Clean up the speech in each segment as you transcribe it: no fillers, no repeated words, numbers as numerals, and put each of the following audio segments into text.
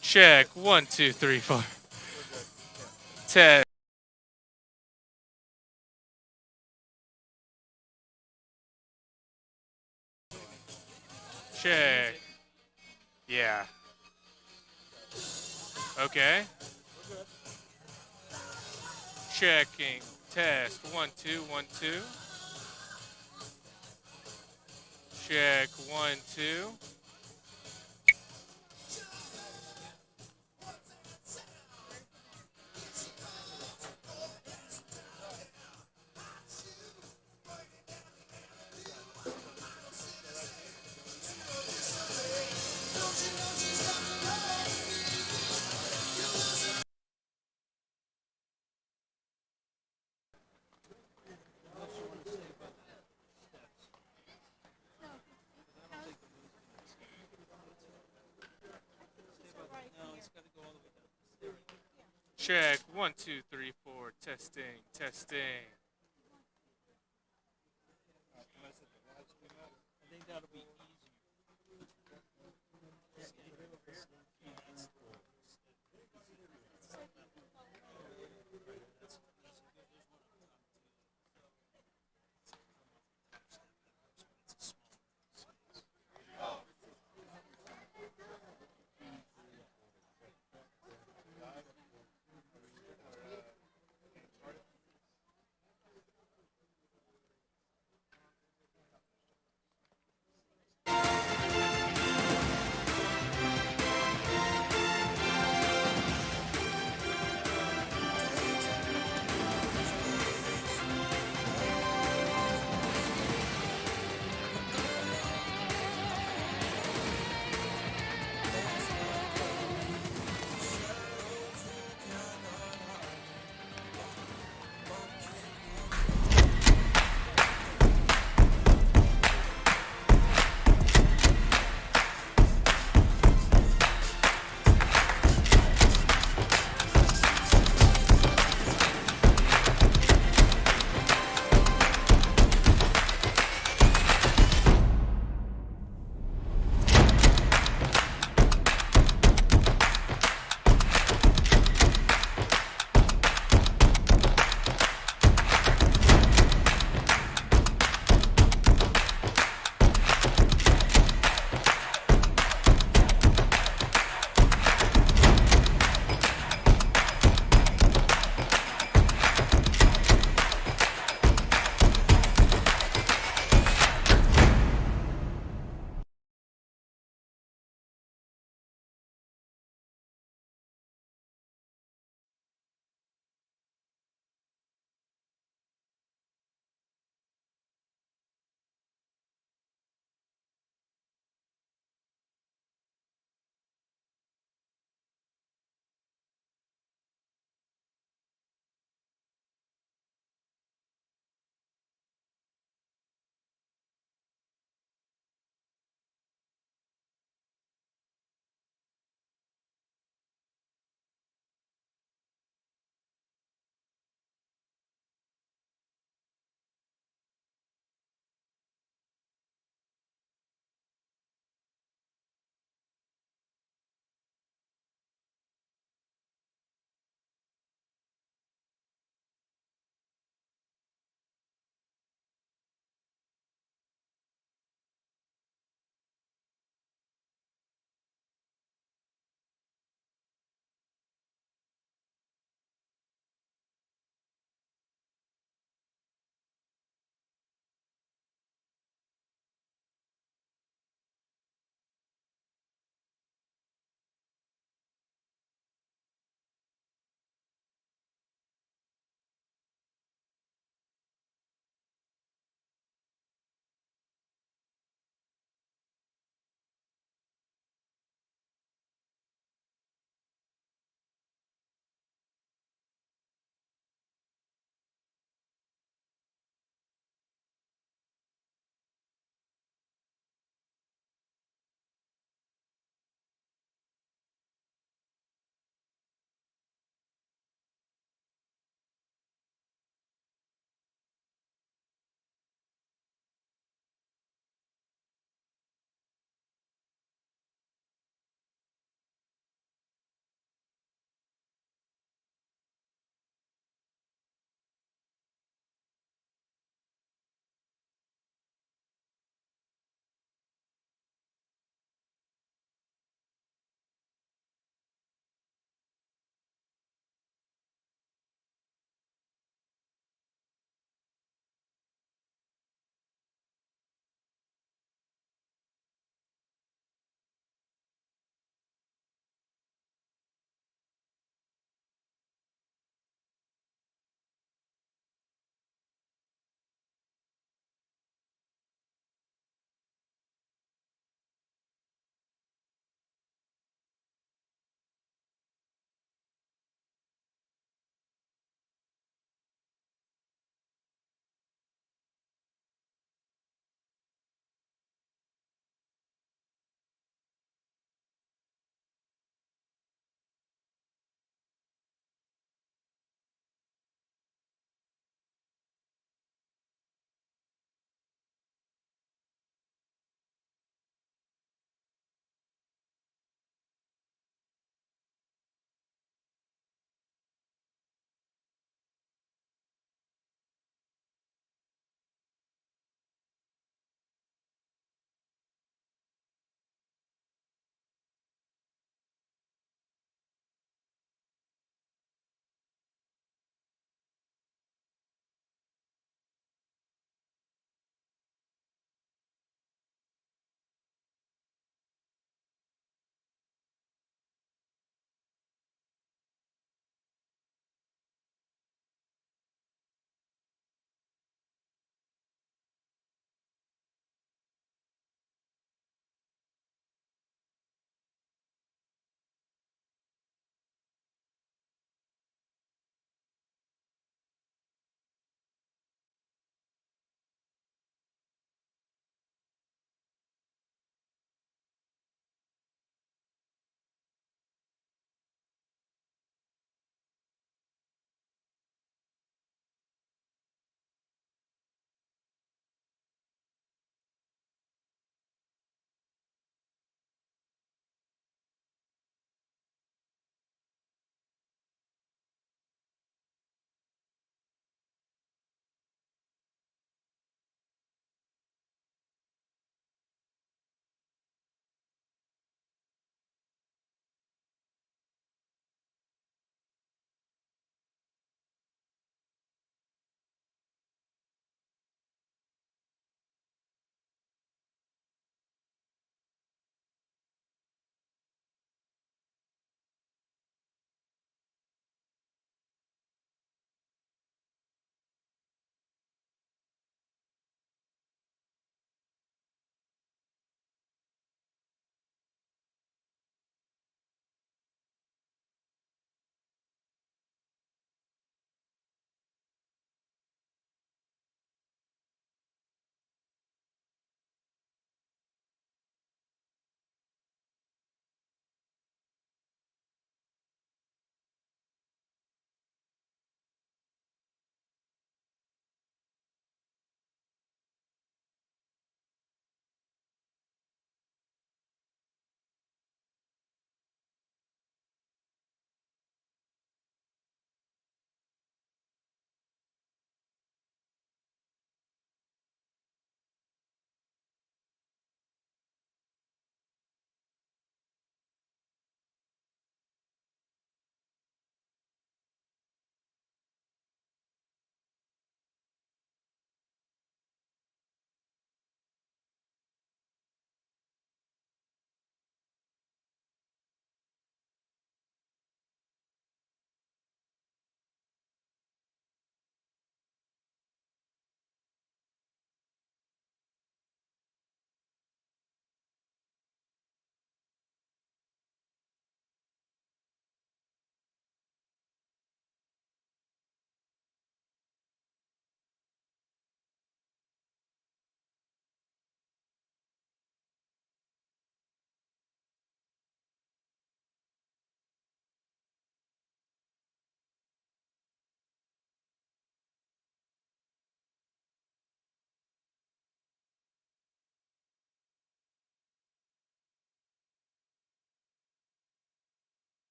Check. 1, 2, 3, 4. Test. Check. Yeah. Okay. Checking. Test. 1, 2, 1, 2. Check. 1, 2. Check. 1, 2, 3, 4. Testing. Testing.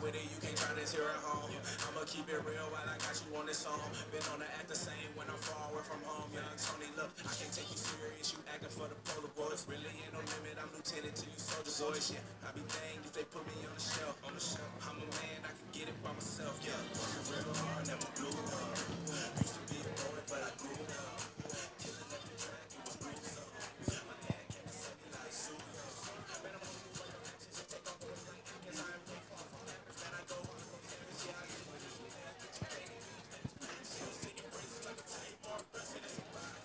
with it, you can't try this here at home. I'ma keep it real while I got you on this song. Been on the act the same when I'm far away from home. Young Tony, look, I can't take you serious, you acting for the polar boys. Really ain't no limit, I'm lieutenant to you soldier boys. Yeah, I be danged if they put me on the shelf. I'm a man, I can get it by myself. Yeah, working real hard, never blew up. Used to be a boy, but I grew up. Killing every track, it was gruesome. My dad came to set me like Suya. Man, I'm on the way to actions and take off those young kickers. I am way far from average, man. I go on from average. Yeah, I get what it is. Still singing praises like a tape or a blessing. It's a vibe.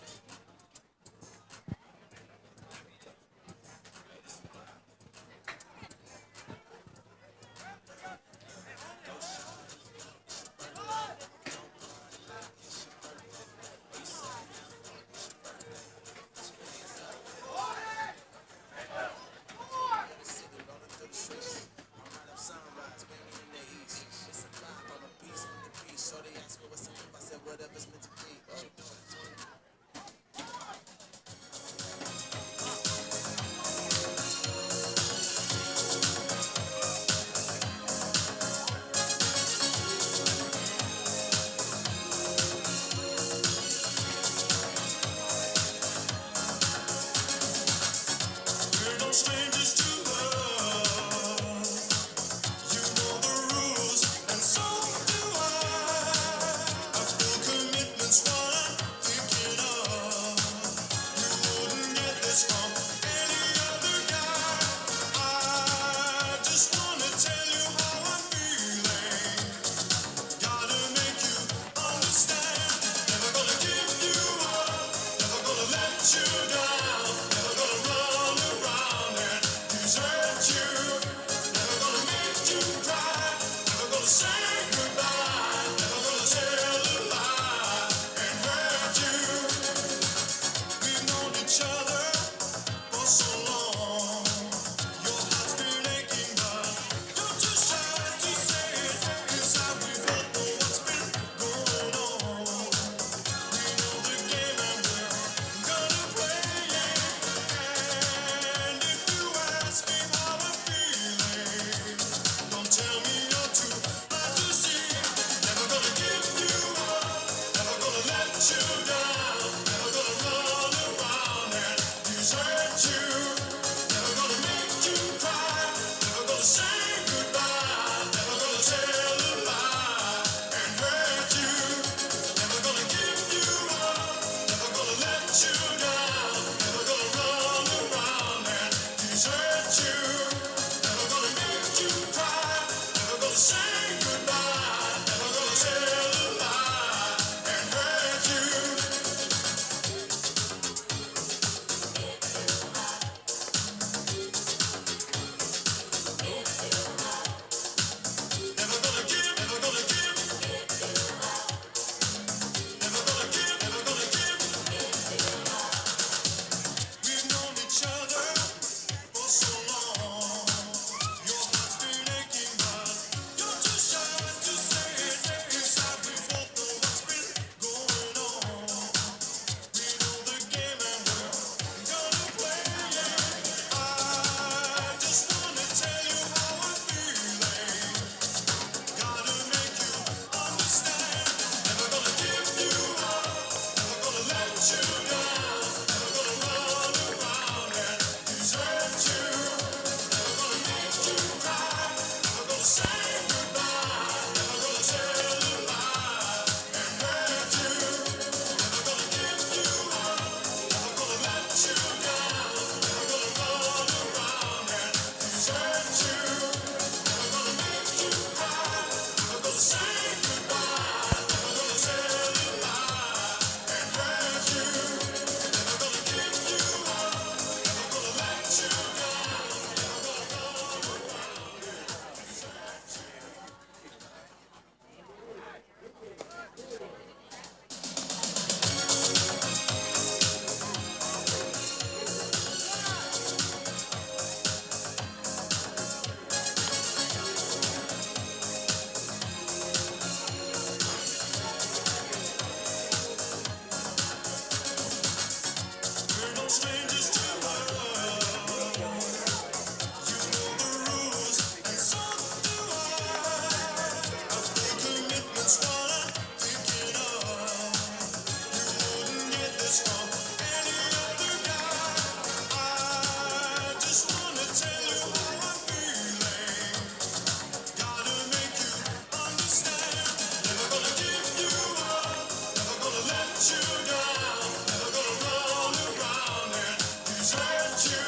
desert you.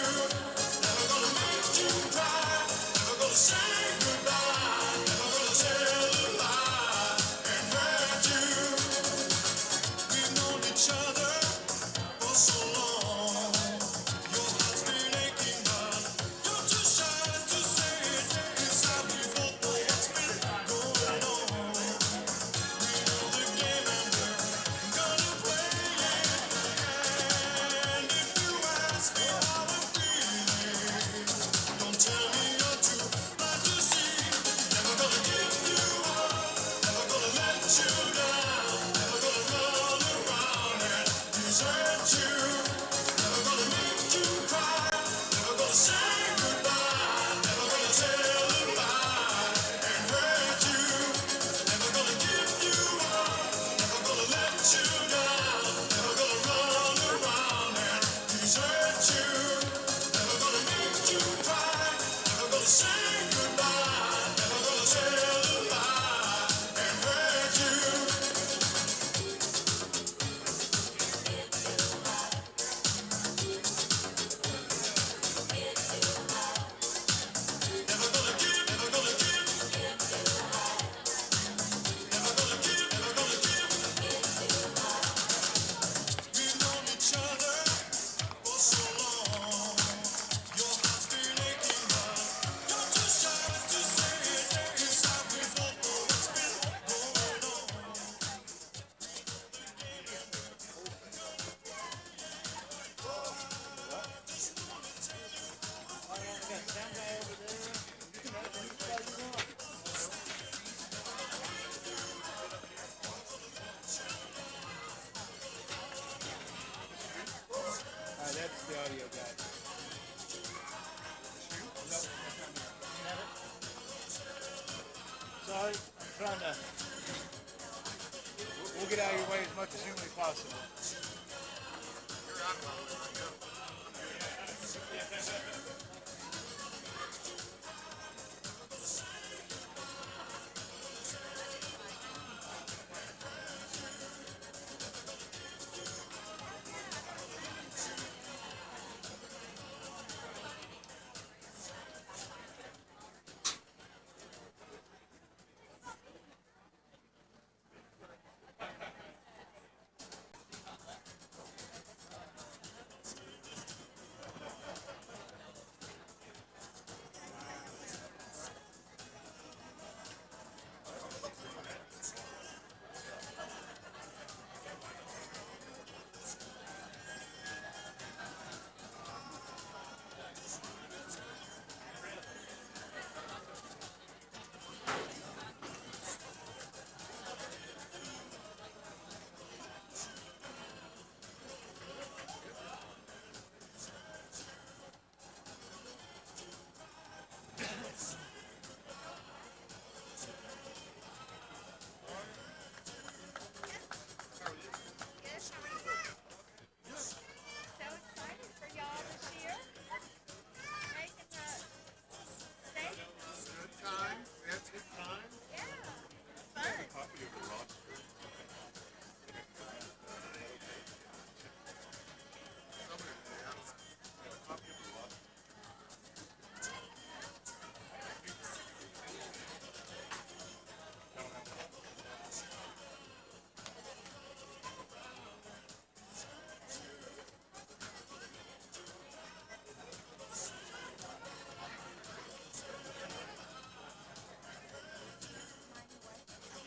Never gonna make you cry. Never gonna say goodbye. Never gonna tell a lie and hurt you. We've known each other for so long. Your heart's been aching, but you're too shy to say it. Inside we both know what's been going on. We know the game and we're gonna play it. And if you ask me how I'm feeling, don't tell me you're too blind to see. Never gonna give you up. Never gonna let you down. Never gonna run around and desert you. Never gonna make you cry. Never gonna say goodbye. Never gonna tell a lie and hurt you. Never gonna give you up. Never gonna let you down. Never gonna run around and desert you. Never gonna make you cry. Never gonna say goodbye. Never gonna tell a lie and hurt you. Never gonna give, never gonna give, never gonna give, never gonna give. We've known each other for so long. Your heart's been aching, but you're too shy to say it. Inside we both know what's been going on. That's the audio guy. Sorry, I'm trying to. We'll get out of your way as much as humanly possible.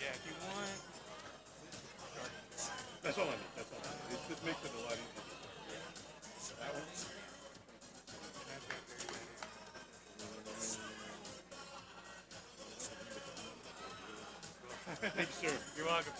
Yeah, if you want. That's all I need. That's all I need. It just makes it a lot easier. That one? Thank you, sir. You're welcome.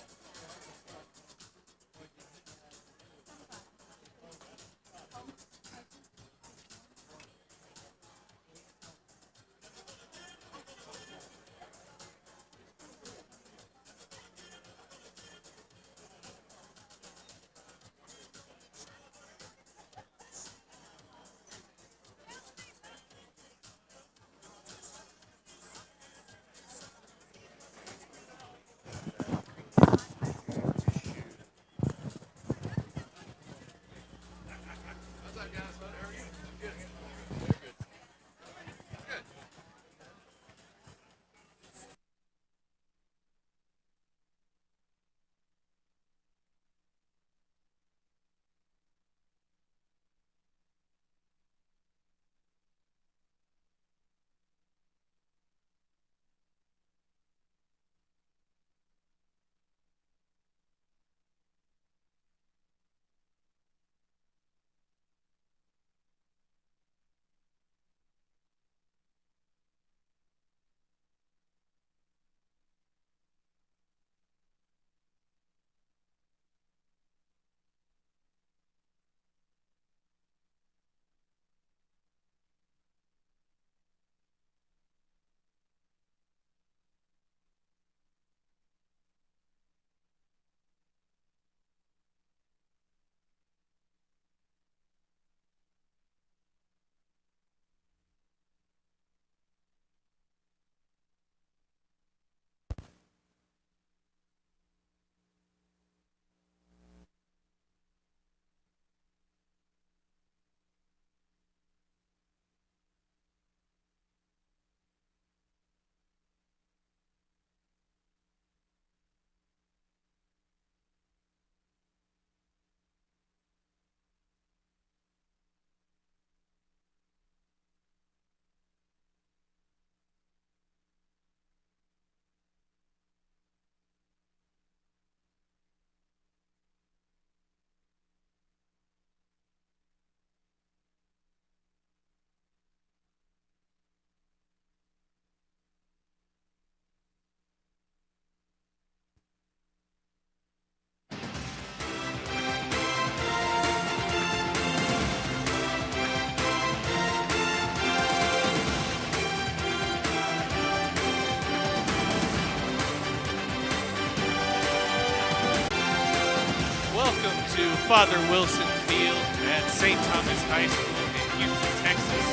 Father Wilson Field at St. Thomas High School in Houston, Texas.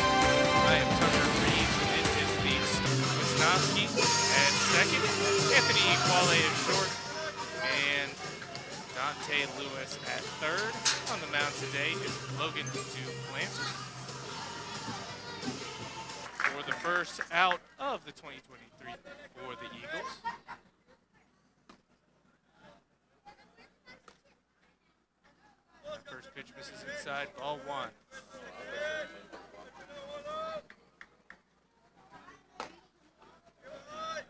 I am Tucker Reeves, and it is the Wisnowski at second, Anthony Equale at short, and Dante Lewis at third. On the mound today is Logan Duplantis. For the first out of the 2023 for the Eagles. First pitch misses inside, ball one.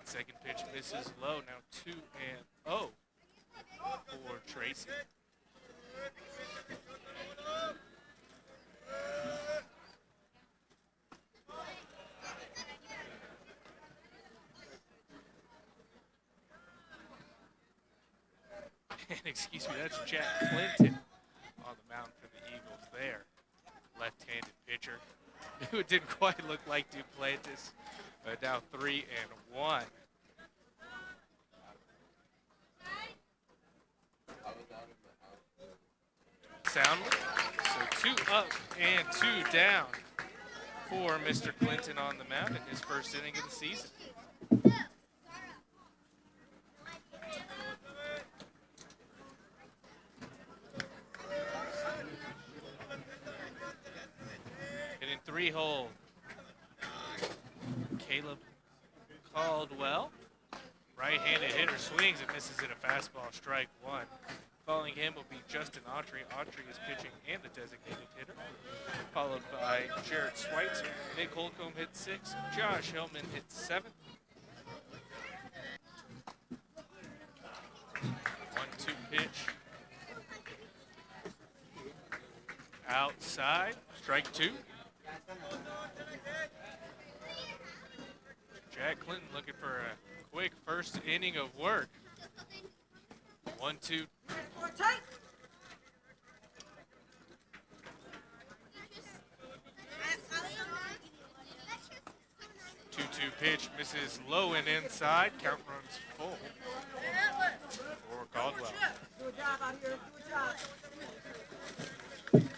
Second pitch misses low, now 2-0 for Tracy. And excuse me, that's Jack Clinton on the mound for the Eagles there. Left-handed pitcher. It didn't quite look like Duplantis, but now 3-1. Soundly. So 2 up and 2 down for Mr. Clinton on the mound in his first inning of the season. Hitting 3-hole, Caleb Caldwell. Right-handed hitter swings and misses at a fastball, strike one. Following him will be Justin Autry. Autry is pitching and the designated hitter. Followed by Jared Schweitzer. Nick Holcomb hits 6. Josh Hillman hits 7. 1-2 pitch. Outside. Strike 2. Jack Clinton looking for a quick first inning of work. 1-2. 2-2 pitch misses low and inside. Count runs full for Caldwell. Good job out here. Good job.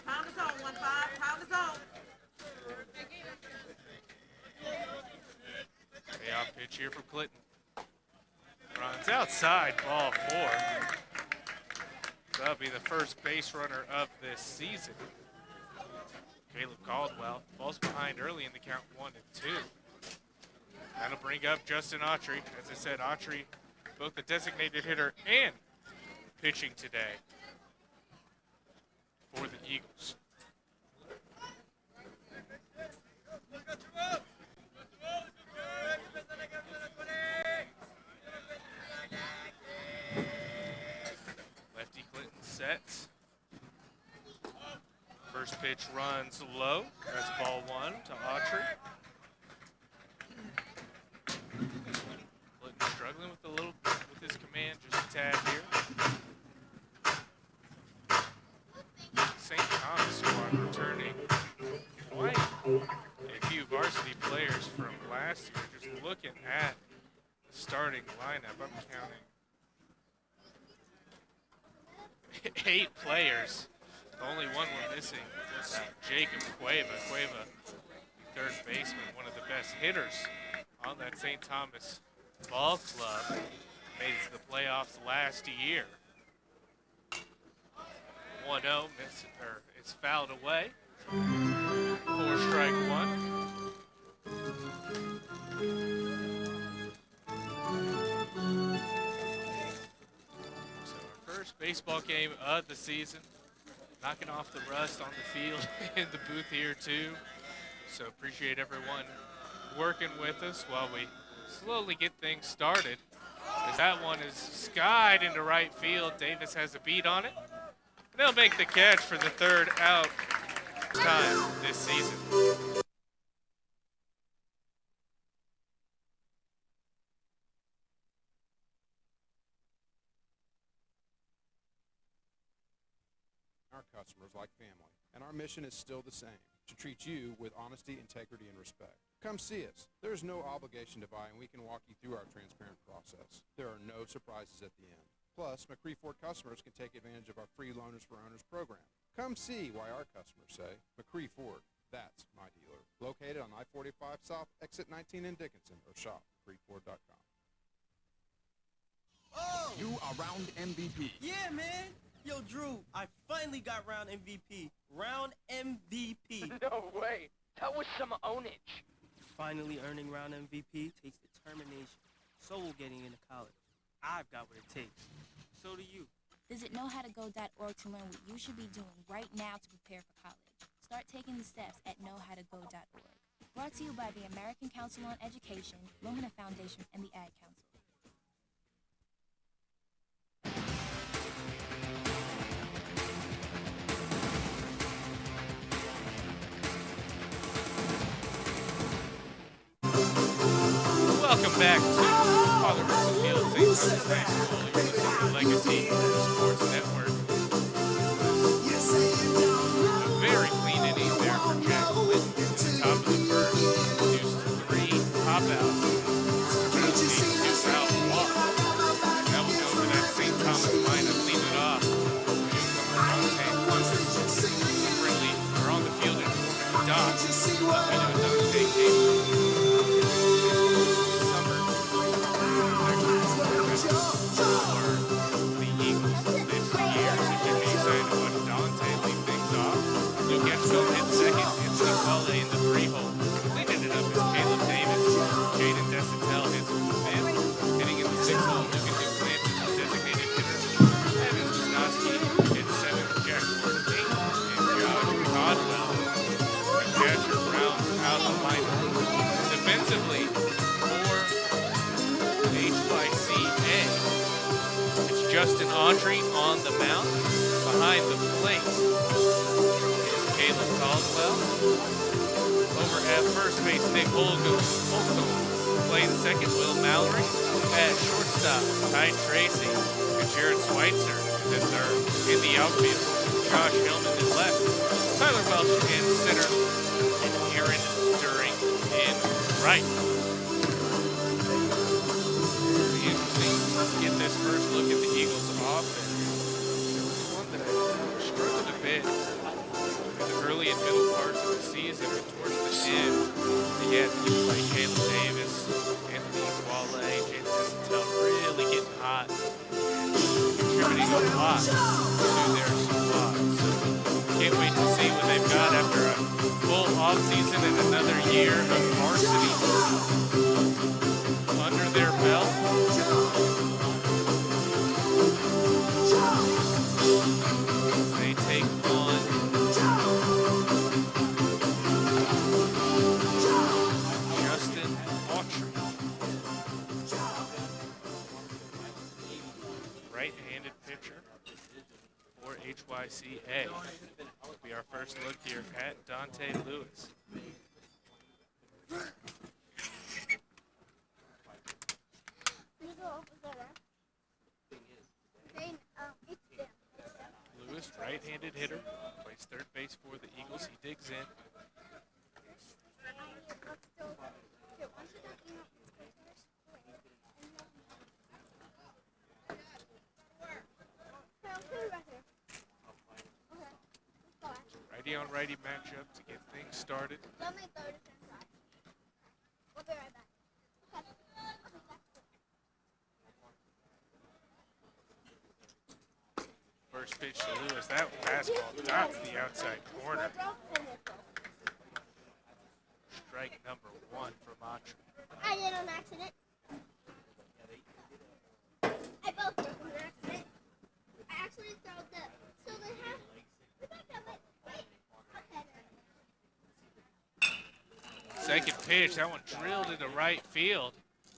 Pound the zone, 1-5. Pound the zone. Payoff pitch here from Clinton. Runs outside, ball 4. That'll be the first base runner of this season. Caleb Caldwell falls behind early in the count, 1-2. That'll bring up Justin Autry. As I said, Autry, both the designated hitter and pitching today for the Eagles. Lefty Clinton sets. First pitch runs low. That's ball 1 to Autry. Clinton struggling with his command, just a tad here. St. Thomas squad returning quite a few varsity players from last year. Just looking at the starting lineup, I'm counting 8 players. The only one we're missing is Jacob Cueva. Cueva, third baseman, one of the best hitters on that St. Thomas ball club. Made it to the playoffs last year. 1-0, it's fouled away. 4 strike 1. So our first baseball game of the season. Knocking off the rust on the field in the booth here too. So appreciate everyone working with us while we slowly get things started. As that one is skied into right field. Davis has a beat on it. They'll make the catch for the 3rd out time this season. Our customers like family, and our mission is still the same, to treat you with honesty, integrity, and respect. Come see us. There is no obligation to buy, and we can walk you through our transparent process. There are no surprises at the end. Plus, McCree Ford customers can take advantage of our free Loaners for Owners program. Come see why our customers say, McCree Ford, that's my dealer. Located on I-45 South, exit 19 in Dickinson, or shop McCreeford.com. Oh! You are round MVP. Yeah, man. Yo, Drew, I finally got round MVP. Round MVP. No way. That was some ownage. Finally earning round MVP takes determination. So will getting into college. I've got what it takes. So do you. Visit knowhowtogo.org to learn what you should be doing right now to prepare for college. Start taking the steps at knowhowtogo.org. Brought to you by the American Council on Education, Lumina Foundation, and the Ad Council. Welcome back to Father Wilson Field, St. Thomas High School. You're listening to Legacy Sports Network. A very clean inning there for Jack Clinton in the top of the first. Produced 3 pop-outs. About a 2-out walk. Now we'll go over that St. Thomas line and lead it off. Newcomer Dante Lewis. Friendly, or on the field in Doc. We know Dante came from the Eagles this year. So you can be excited to watch Dante lead things off. Luke Edgecombe hit second. Anthony Qualla in the 3-hole. Cleaning it up is Caleb Davis. Jaden Desitel hits fifth. Hitting in the 6-hole. Luke Duplantis is the designated hitter. Evan Wisnowski hits 7th. Jack Gordon 8th. And Josh Codwell, the catcher, rounds out the lineup. Defensively, for HCYA, it's Justin Autry on the mound. Behind the plate is Caleb Caldwell. Over at first base, Nick Holcomb. Playing second, Will Mallory. At shortstop, Ty Tracy. And Jared Schweitzer is at third. In the outfield, Josh Hillman is left. Tyler Welch in center. And Aaron During in right. Get this first look at the Eagles' offense. It was one that I struggled a bit in the early and middle parts of the season, but towards the end, they had people like Caleb Davis, Anthony Qualla, Jaden Desitel really getting hot, contributing a lot to their squad. So can't wait to see what they've got after a full offseason and another year of varsity under their belt. They take on Justin Autry, right-handed pitcher for HCYA. Will be our first look here at Dante Lewis. Lewis, right-handed hitter, plays third base for the Eagles. He digs in. Righty on righty matchup to get things started. We'll be right back. First pitch to Lewis. That fastball dots the outside corner. Strike number 1 from Autry. I did on accident. I both did on accident. I actually threw the. So they have. Second pitch. That one drilled into right field.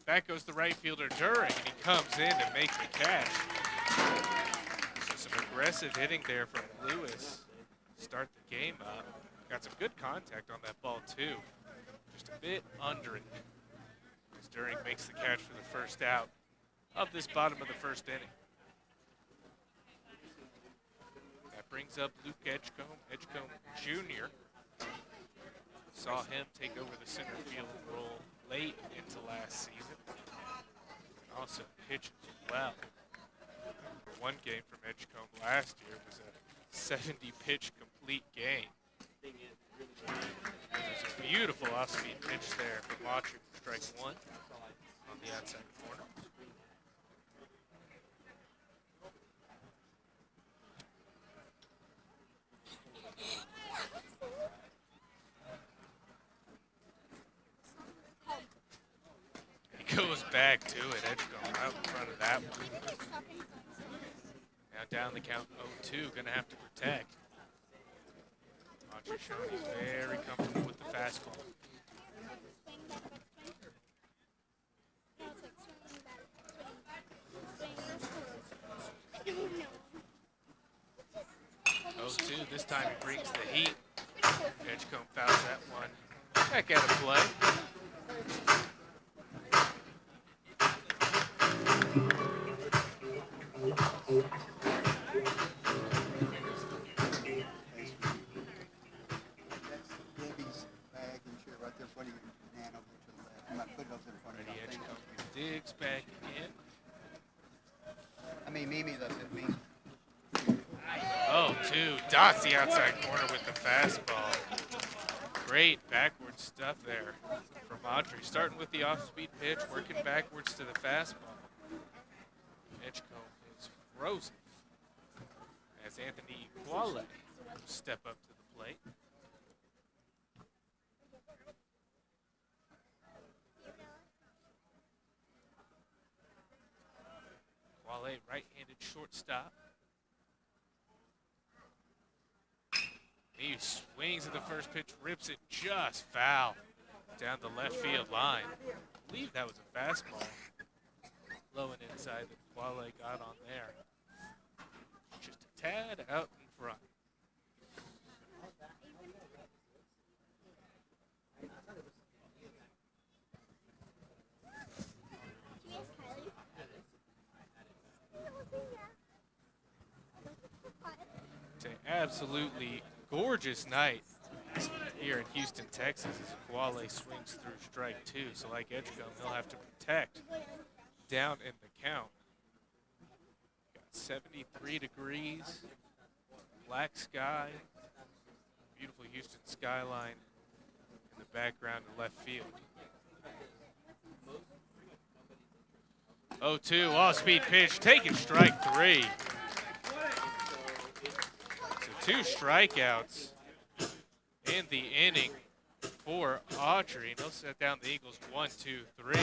Back goes the right fielder During, and he comes in to make the catch. Some aggressive hitting there from Lewis. Start the game up. Got some good contact on that ball too. Just a bit under it. As During makes the catch for the first out of this bottom of the first inning. That brings up Luke Edgecombe Jr. Saw him take over the center field role late into last season. Also pitches well. One game from Edgecombe last year was a 70-pitch complete game. There's a beautiful off-speed pitch there from Autry for strike one on the outside corner. He goes back to it. Edgecombe out in front of that one. Now down the count 0-2, gonna have to protect. Autry showing he's very comfortable with the fastball. 0-2, this time he brings the heat. Edgecombe fouls that one back out of play. Baby's bag and shit right there, buddy, and over to the left. I'm not putting those in front of Ready, you. Edgecombe digs back in. I mean, Mimi, that's it, me. 0-2, dots the outside corner with the fastball. Great backward stuff there from Autry. Starting with the off-speed pitch, working backwards to the fastball. Edgecombe is frozen as Anthony Quale will step up to the plate. Quale, right-handed shortstop. He swings at the first pitch, rips it just foul down the left field line. I believe that was a fastball. Low and inside that Quale got on there. Just a tad out in front. It's an absolutely gorgeous night here in Houston, Texas, as Quale swings through strike two. So like Edgecombe, he'll have to protect down in the count. Got 73 degrees, black sky, beautiful Houston skyline in the background in left field. 0-2, off-speed pitch, taking strike three. So 2 strikeouts in the inning for Autry. And he'll set down the Eagles 1, 2, 3.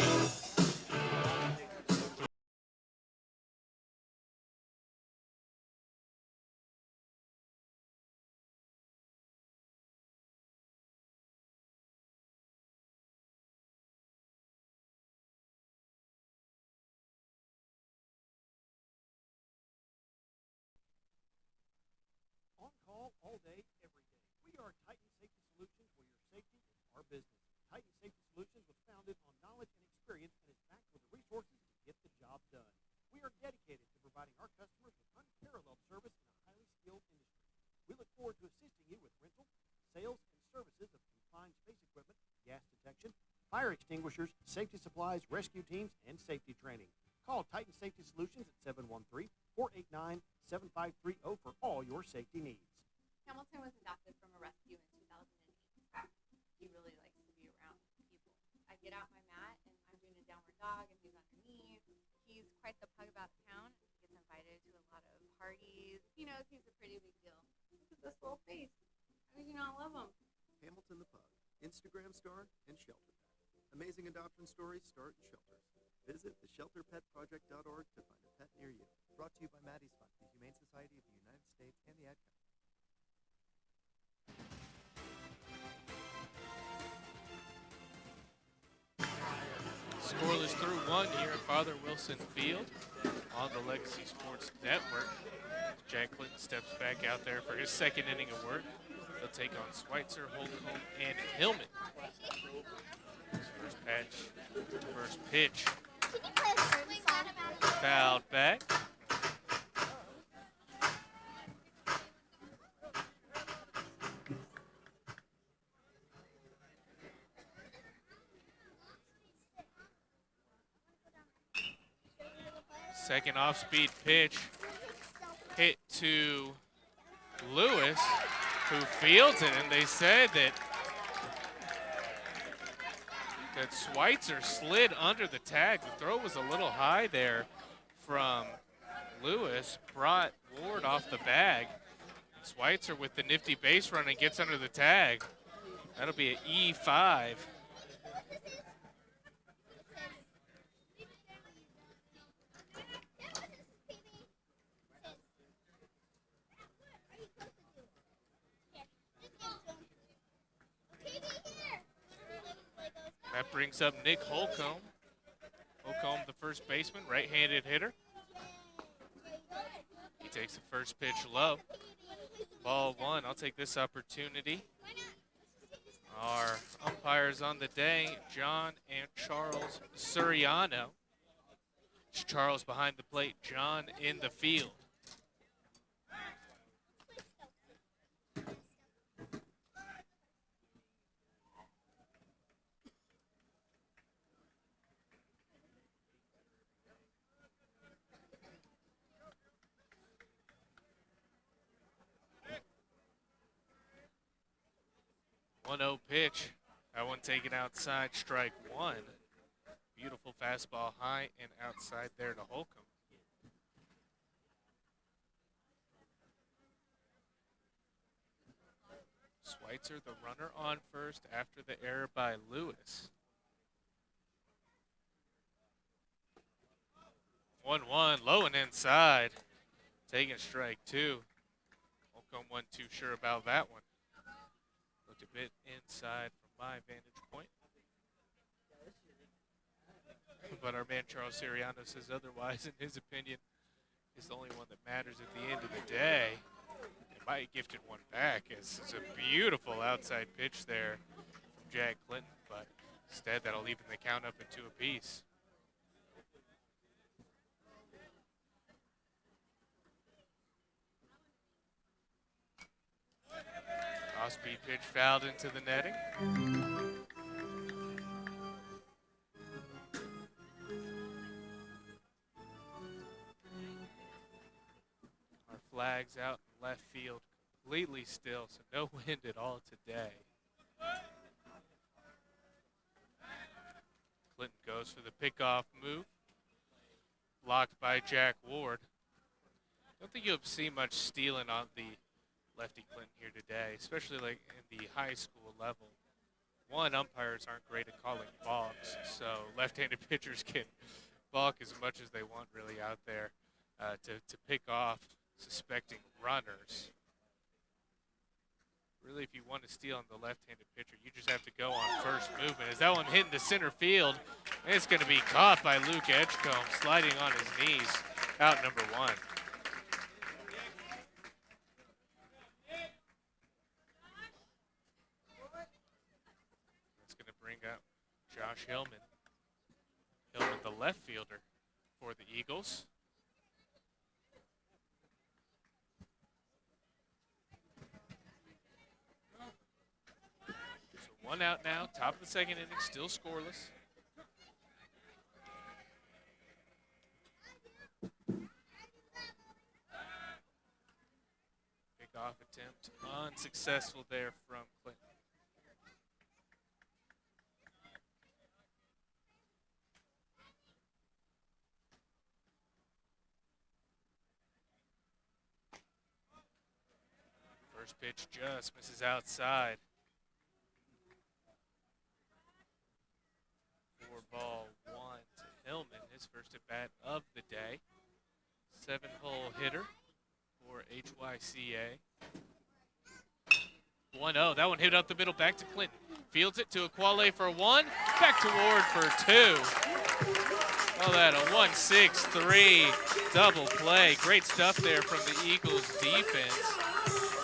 On call all day, every day. We are Titan Safety Solutions, where your safety is our business. Titan Safety Solutions was founded on knowledge and experience and is backed with the resources to get the job done. We are dedicated to providing our customers with unparalleled service in a highly skilled industry. We look forward to assisting you with rental, sales, and services of confined space equipment, gas detection, fire extinguishers, safety supplies, rescue teams, and safety training. Call Titan Safety Solutions at 713-489-7530 for all your safety needs. Hamilton was adopted from a rescue in 2008. He really likes to be around people. I get out my mat and I'm doing a downward dog and he's under me. He's quite the pug about town. He gets invited to a lot of parties. He knows he's a pretty big deal. Look at this little face. How do you not love him? Hamilton the Pug, Instagram star and shelter pet. Amazing adoption stories start in shelters. Visit theshelterpetproject.org to find a pet near you. Brought to you by Maddie's Fund, the Humane Society of the United States, and the Ad Council. Scoreless through one here at Father Wilson Field on the Legacy Sports Network. Jack Clinton steps back out there for his second inning of work. He'll take on Schweitzer, Holcomb, and Hillman. First pitch. Fouled back. Second off-speed pitch hit to Lewis, who fields it, and they said that Schweitzer slid under the tag. The throw was a little high there from Lewis, brought Ward off the bag. Schweitzer with the nifty base run and gets under the tag. That'll be an E5. That brings up Nick Holcomb. Holcomb, the first baseman, right-handed hitter. He takes the first pitch low. Ball one. I'll take this opportunity. Our umpires on the day, John and Charles Suriano. Charles behind the plate, John in the field. One-0 pitch. That one taken outside, strike one. Beautiful fastball high and outside there to Holcomb. Schweitzer, the runner on first after the error by Lewis. 1-1, low and inside. Taking strike two. Holcomb wasn't too sure about that one. Looked a bit inside from my vantage point. But our man Charles Siriano says otherwise. In his opinion, is the only one that matters at the end of the day. They might have gifted one back. It's a beautiful outside pitch there from Jack Clinton, but instead that'll even the count up at 2 apiece. Off-speed pitch fouled into the netting. Our flag's out in left field, completely still, so no wind at all today. Clinton goes for the pickoff move. Blocked by Jack Ward. Don't think you'll see much stealing on the lefty Clinton here today, especially like in the high school level. One, umpires aren't great at calling balks, so left-handed pitchers can balk as much as they want really out there to pick off suspecting runners. Really, if you want to steal on the left-handed pitcher, you just have to go on first movement. As that one hit into center field, and it's going to be caught by Luke Edgecombe, sliding on his knees, out number one. That's going to bring up Josh Hillman. Hillman, the left fielder for the Eagles. One out now, top of the second inning, still scoreless. Pickoff attempt unsuccessful there from Clinton. First pitch just misses outside. 4-1 to Hillman, his first at bat of the day. 7-hole hitter for HCYA. 1-0. That one hit up the middle, back to Clinton. Fields it to Aquale for one, back to Ward for two. Oh, that a 1-6-3 double play. Great stuff there from the Eagles defense.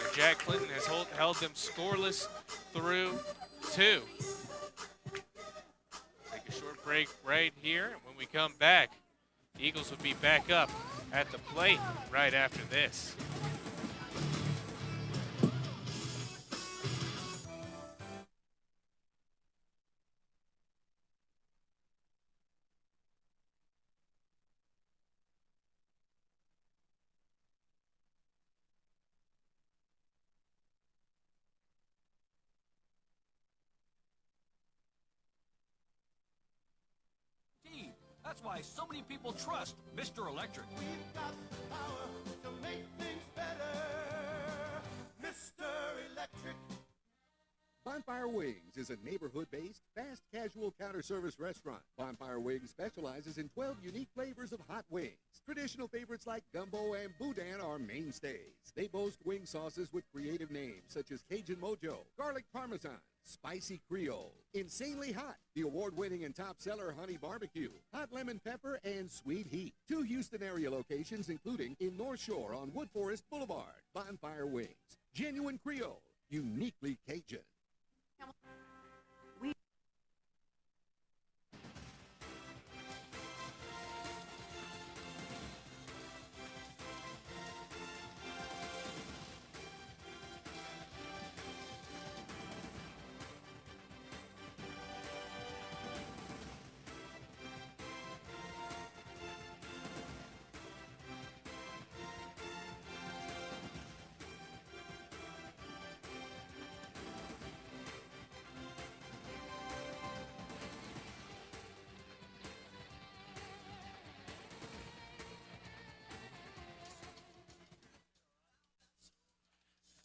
And Jack Clinton has held them scoreless through two. Short break right here, and when we come back, the Eagles will be back up at the plate right after this. That's why so many people trust Mr. Electric. We've got the power to make things better. Mr. Electric. Bonfire Wings is a neighborhood-based, fast casual counter-service restaurant. Bonfire Wings specializes in 12 unique flavors of hot wings. Traditional favorites like gumbo and boudin are mainstays. They boast wing sauces with creative names such as Cajun Mojo, Garlic Parmesan, Spicy Creole, Insanely Hot, the award-winning and top seller Honey Barbecue, Hot Lemon Pepper, and Sweet Heat. 2 Houston area locations including in North Shore on Wood Forest Boulevard. Bonfire Wings, genuine Creole, uniquely Cajun.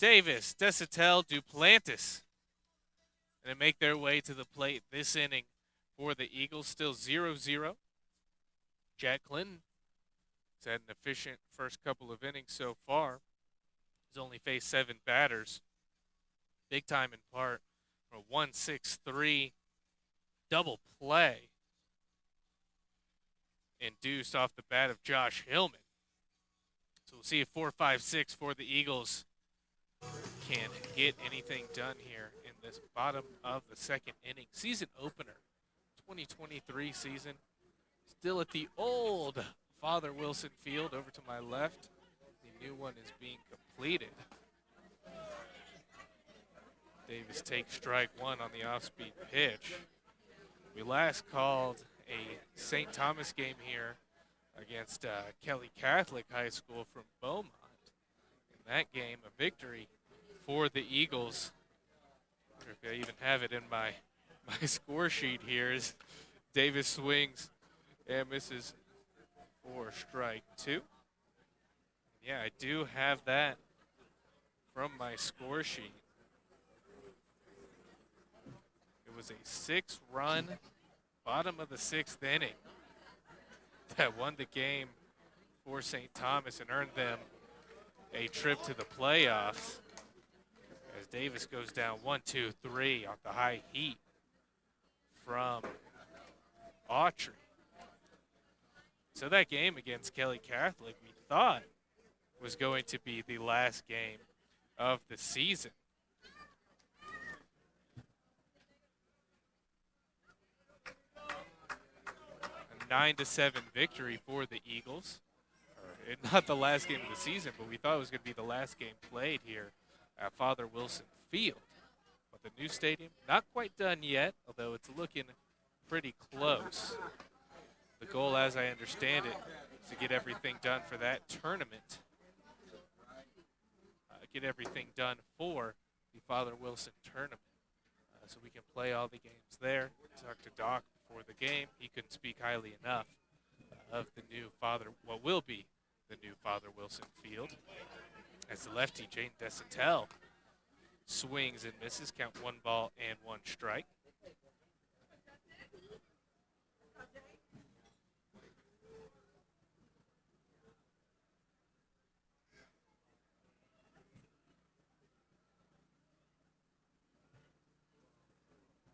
Davis, Desatel, Duplantis. And they make their way to the plate this inning for the Eagles. Still 0-0. Jack Clinton has had an efficient first couple of innings so far. He's only faced 7 batters. Big time in part from a 1-6-3 double play induced off the bat of Josh Hillman. So we'll see if 4-5-6 for the Eagles can get anything done here in this bottom of the second inning. Season opener, 2023 season. Still at the old Father Wilson Field over to my left. The new one is being completed. Davis takes strike one on the off-speed pitch. We last called a St. Thomas game here against Kelly Catholic High School from Beaumont. In that game, a victory for the Eagles. I wonder if I even have it in my score sheet here. As Davis swings and misses for strike 2. Yeah, I do have that from my score sheet. It was a 6-run bottom of the 6th inning that won the game for St. Thomas and earned them a trip to the playoffs. As Davis goes down 1-2-3 off the high heat from Autry. So that game against Kelly Catholic, we thought was going to be the last game of the season. A 9-7 victory for the Eagles. Not the last game of the season, but we thought it was going to be the last game played here at Father Wilson Field. But the new stadium, not quite done yet, although it's looking pretty close. The goal, as I understand it, is to get everything done for that tournament. Get everything done for the Father Wilson tournament. So we can play all the games there. Talk to Doc before the game. He couldn't speak highly enough of the new what will be the new Father Wilson Field. As the lefty, Jane Desatel, swings and misses. Count 1 ball and 1 strike.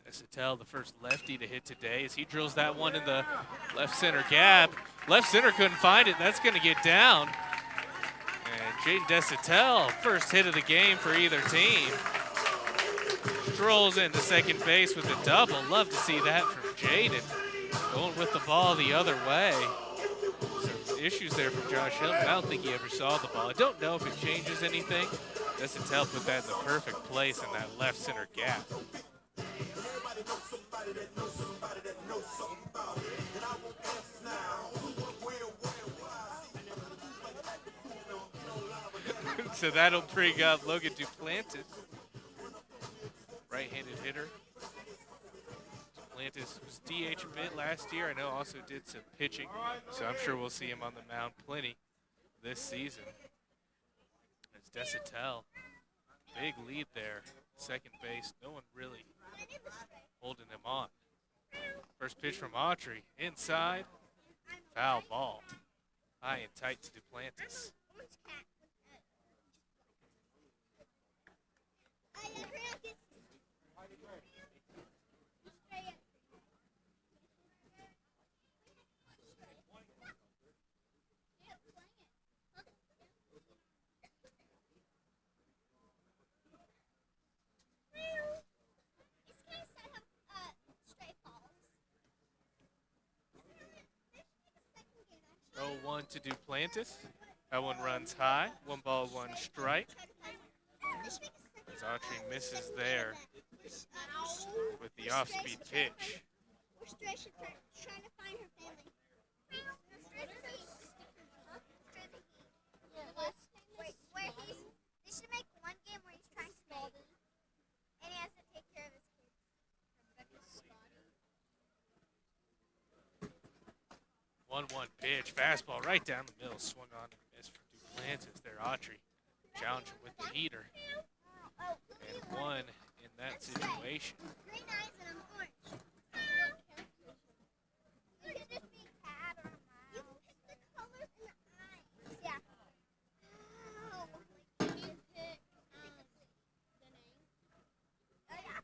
Desatel, the first lefty to hit today, as he drills that one in the left center gap. Left center couldn't find it. That's going to get down. And Jaden Desatel, first hit of the game for either team. Strolls into second base with a double. Love to see that from Jaden. Going with the ball the other way. Some issues there from Josh Hillman. I don't think he ever saw the ball. I don't know if it changes anything. Desatel put that in the perfect place in that left center gap. So that'll bring up Logan Duplantis, right-handed hitter. Duplantis was DH a bit last year. I know also did some pitching, so I'm sure we'll see him on the mound plenty this season. As Desitel, big lead there, second base. No one really holding him on. First pitch from Autry, inside, foul ball. High and tight to Duplantis. Oh, 1 to Duplantis. That one runs high. 1 ball, 1 strike. As Autry misses there with the off-speed pitch. Trying to find her family. They should make one game where he's trying to make, and he has to take care of his kids. 1-1 pitch, fastball right down the middle, swung on and missed for Duplantis there. Autry challenging with the heater, and one in that situation. Green eyes and I'm orange. You could just be a cat or a mouse. You can pick the colors in the eyes. Yeah. Oh. Can you pick the name? Oh, yeah.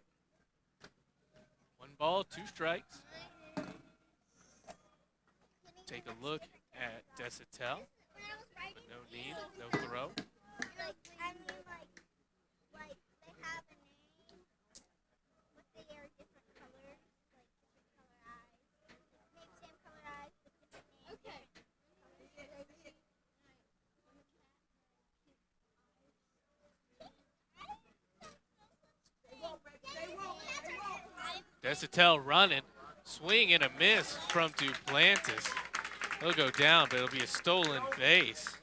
1 ball, 2 strikes. Take a look at Desitel, but no need, no throw. I mean, like they have a name, but they are different colors, like different color eyes. Maybe same color eyes, but different names. Okay. Desitel running, swing and a miss from Duplantis. He'll go down, but it'll be a stolen base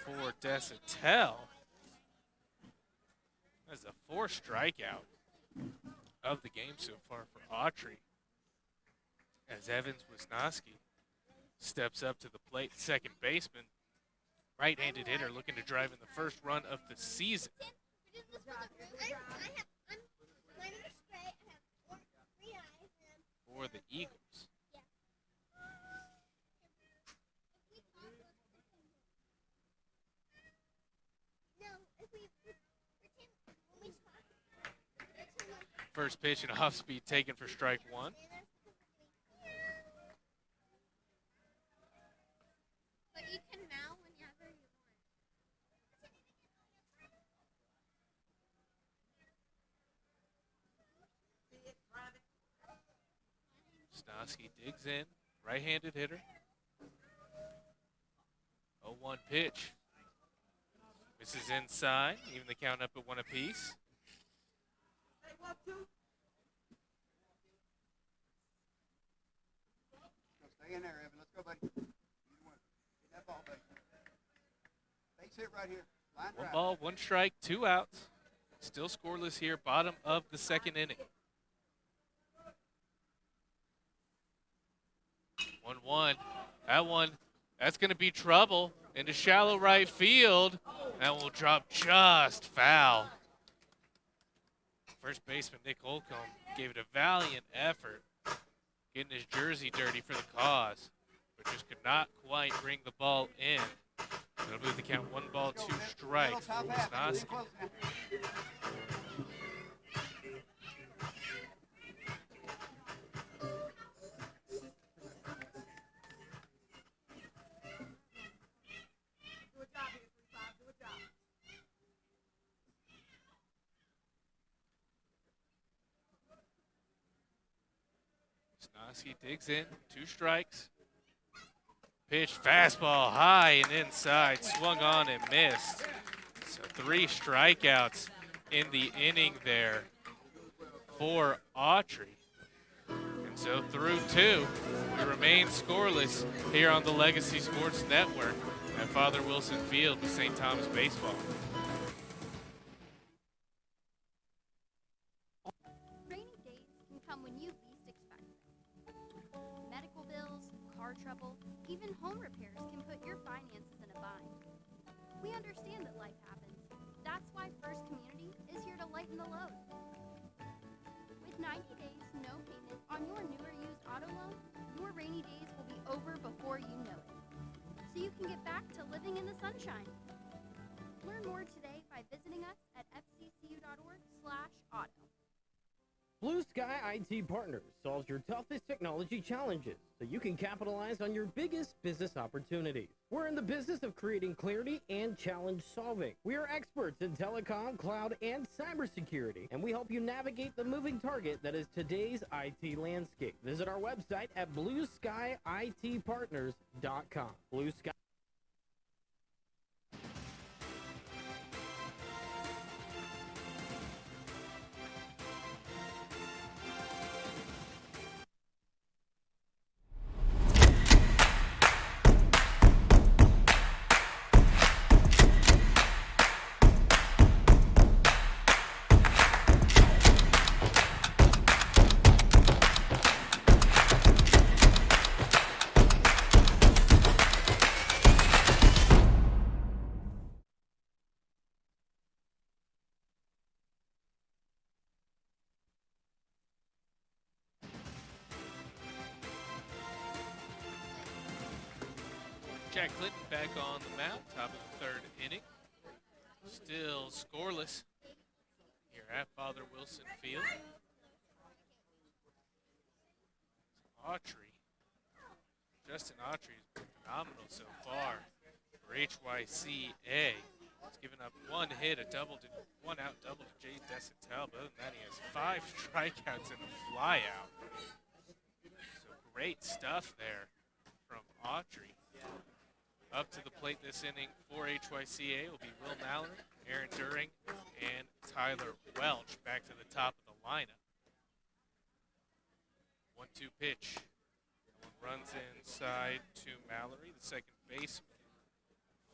for Desitel. That's the 4th strikeout of the game so far for Autry. As Evans Wisnowski steps up to the plate, second baseman, right-handed hitter looking to drive in the first run of the season. For the Eagles. First pitch and off speed taken for strike 1. But you can now whenever you want. Wisnowski digs in, right-handed hitter. 0-1 pitch. Misses inside, even the count up at 1 apiece. Stay in there, Evan. Let's go, buddy. Get that ball, buddy. Base hit right here. Line 1 drive. ball, 1 strike, 2 outs. Still scoreless here, bottom of the 2nd inning. 1-1. That one, that's going to be trouble into shallow right field. That will drop just foul. First baseman Nick Holcomb gave it a valiant effort, getting his jersey dirty for the cause, but just could not quite bring the ball in. It'll move the count 1 ball, 2 strikes for Wisnowski. Wisnowski digs in, 2 strikes. Pitch, fastball, high and inside, swung on and missed. So 3 strikeouts in the inning there for Autry. And so through 2, we remain scoreless here on the Legacy Sports Network at Father Wilson Field with St. Thomas Baseball. Rainy days can come when you least car trouble, even home repairs can put your finances in a bind. We understand that life happens. That's why First Community is here to lighten the load. With 90 days, no payment on your new or used auto loan, your rainy days will be over before you know it. So you can get back to living in the sunshine. Learn more today by visiting us at fccu.org/auto. Blue Sky IT Partners solves your toughest technology challenges so you can capitalize on your biggest business opportunities. We're in the business of creating clarity and challenge solving. We are experts in telecom, cloud, and cybersecurity, and we help you navigate the moving target that is today's IT landscape. Visit our website at blueskyitpartners.com. Blue Sky. Jack Clinton back on the mound, top of the third inning. Still scoreless here at Father Wilson Field. Autry. Justin Autry's been phenomenal so far for HYCA. He's given up one hit, one out double to Jay Desantel, but other than that, he has 5 strikeouts and a flyout. So great stuff there from Autry. Up to the plate this inning for HYCA will be Will Mallory, Aaron During, and Tyler Welch back to the top of the lineup. 1-2 pitch. One runs inside to Mallory, the second baseman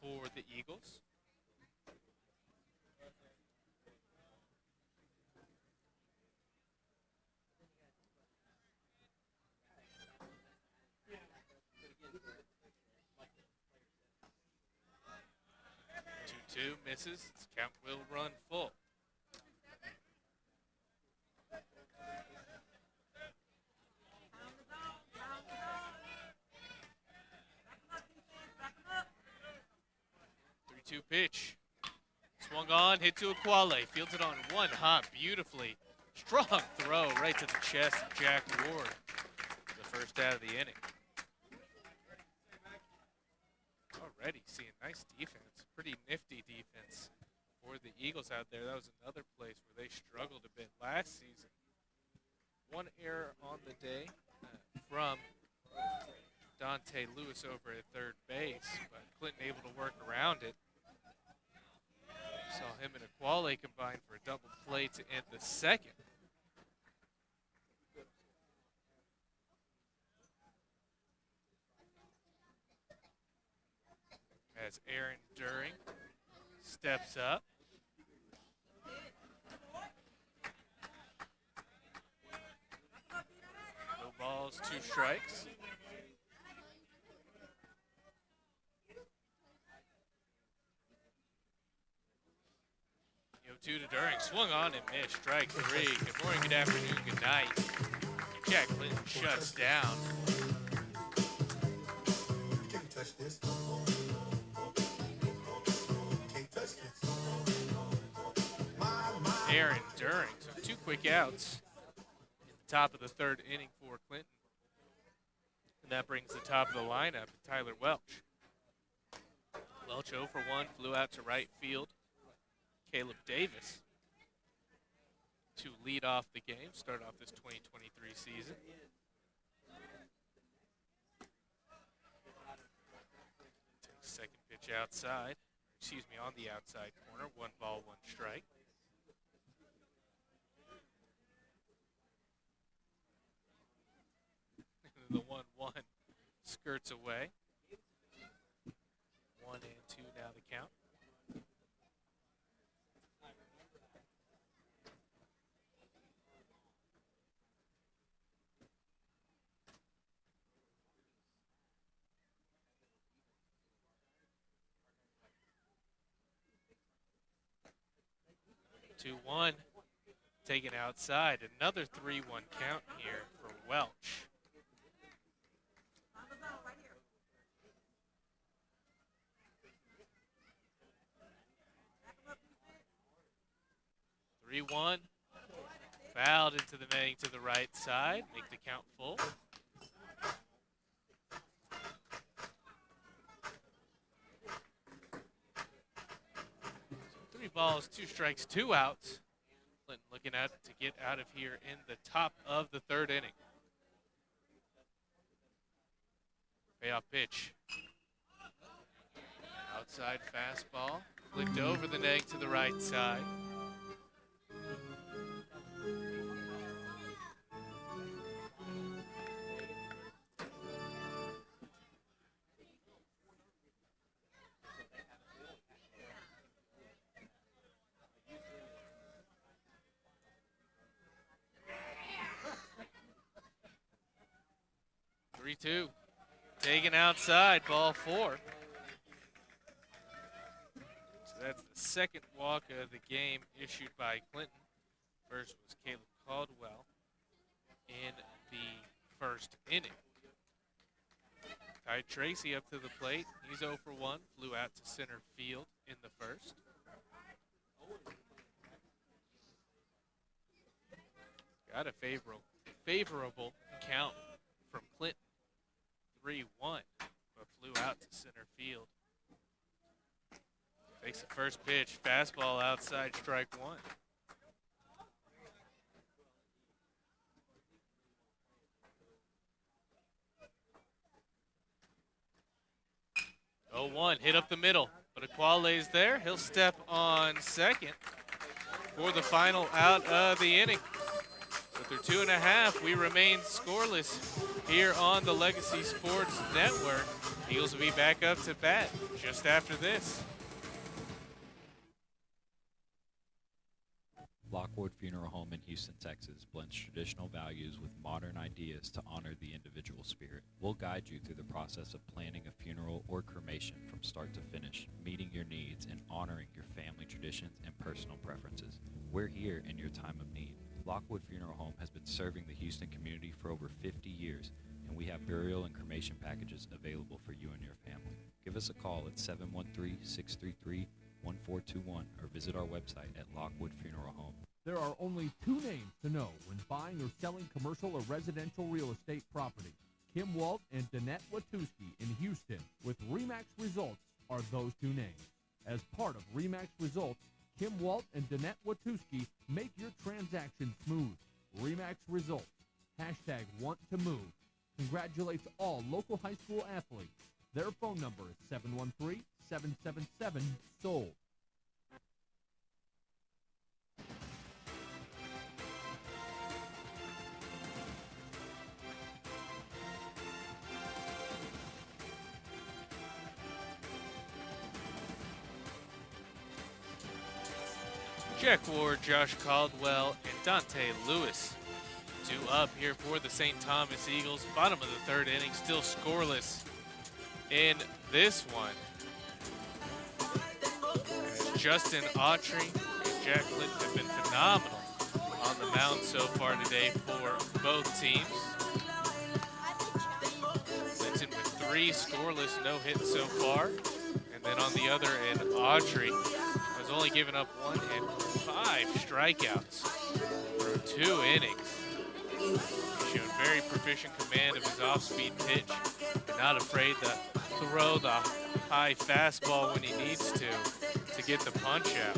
for the Eagles. Two misses. This count will run full. Three-two pitch. Swung on, hit to Aquale. Fields it on one hop beautifully. Strong throw right to the chest of Jack Ward. The first out of the inning. Already seeing nice defense. Pretty nifty defense for the Eagles out there. That was another place where they struggled a bit last season. One error on the day from Dante Lewis over at third base, but Clinton able to work around it. Saw him and Aquale combine for a double play to end the second. As Aaron During steps up. No balls, 2 strikes. Yo, 2 to During. Swung on and missed. Strike 3. Good morning, good afternoon, good night. Jack Clinton shuts down. Can't touch this. Aaron During, so 2 quick outs in the top of the third inning for Clinton. And that brings the top of the lineup, Tyler Welch. Welch 0 for 1, flew out to right field. Caleb Davis to lead off the game, start off this 2023 season. Takes second pitch outside, on the outside corner, 1 ball, 1 strike. The 1-1 skirts away. 1 and 2 now the count. 2-1 taken outside. Another 3-1 count here for Welch. On the zone, right here. 3-1. Fouled into the netting to the right side. Make the count full. 3 balls, 2 strikes, 2 outs. Clinton looking at to get out of here in the top of the 3rd inning. Payoff pitch. Outside fastball. Flicked over the netting to the right side. Three-two. Taken outside, ball 4. So that's the second walk of the game issued by Clinton. First was Caleb Caldwell in the 1st inning. Ty Tracy up to the plate. He's 0 for 1. Flew out to center field in the 1st. Got a favorable count from Clinton. 3-1, but flew out to center field. Takes the first pitch, fastball outside, strike 1. Oh, 1 hit up the middle, but Aquale's there. He'll step on second for the final out of the inning. So through 2.5, we remain scoreless here on the Legacy Sports Network. Eagles will be back up to bat just after this. Lockwood Funeral Home in Houston, Texas blends traditional values with modern ideas to honor the individual spirit. We'll guide you through the process of planning a funeral or cremation from start to finish, meeting your needs and honoring your family traditions and personal preferences. We're here in your time of need. Lockwood Funeral Home has been serving the Houston community for over 50 years, and we have burial and cremation packages available for you and your family. Give us a call at 713-633-1421 or visit our website at Lockwood Funeral Home. There are only 2 names to know when buying or selling commercial or residential real estate property. Kim Walt and Danette Watuski in Houston with RE/MAX Results are those 2 names. As part of RE/MAX Results, Kim Walt and Danette Watuski make your transaction smooth. RE/MAX Results. Hashtag want to move. Congratulates all local high school athletes. Their phone number is 713-777-SOLD. Jack Ward, Josh Caldwell, and Dante Lewis. 2 up here for the St. Thomas Eagles. Bottom of the 3rd inning, still scoreless in this one. As Justin Autry and Jack Clinton have been phenomenal on the mound so far today for both teams. Clinton with 3 scoreless, no hits so far. And then on the other end, Autry has only given up 1 and 5 strikeouts through 2 innings. He's shown very proficient command of his off-speed pitch and not afraid to throw the high fastball when he needs to get the punch out.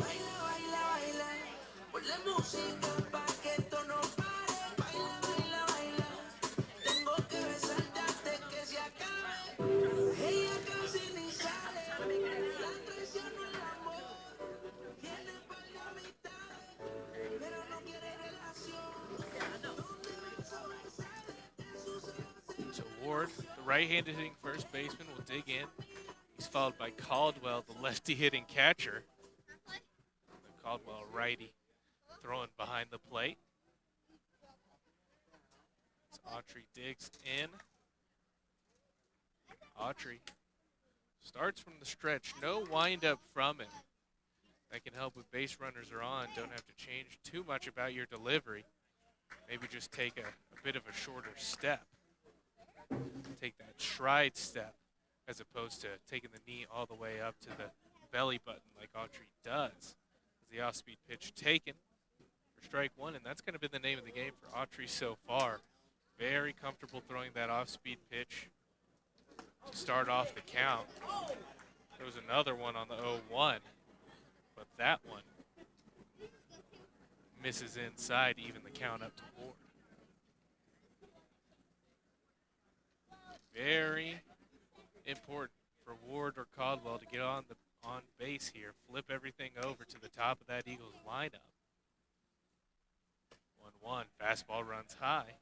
So Ward, the right-handed hitting first baseman, will dig in. He's followed by Caldwell, the lefty hitting catcher. Caldwell, righty, throwing behind the plate. As Autry digs in. Autry starts from the stretch, no windup from it. That can help with base runners are on. Don't have to change too much about your delivery. Maybe just take a bit of a shorter step. Take that stride step as opposed to taking the knee all the way up to the belly button like Autry does. As the off-speed pitch taken for strike one, and that's going to be the name of the game for Autry so far. Very comfortable throwing that off-speed pitch to start off the count. There was another one on the 0-1, but that one misses inside, even the count up to Ward. Very important for Ward or Caldwell to get on base here, flip everything over to the top of that Eagles lineup. 1-1, fastball runs high.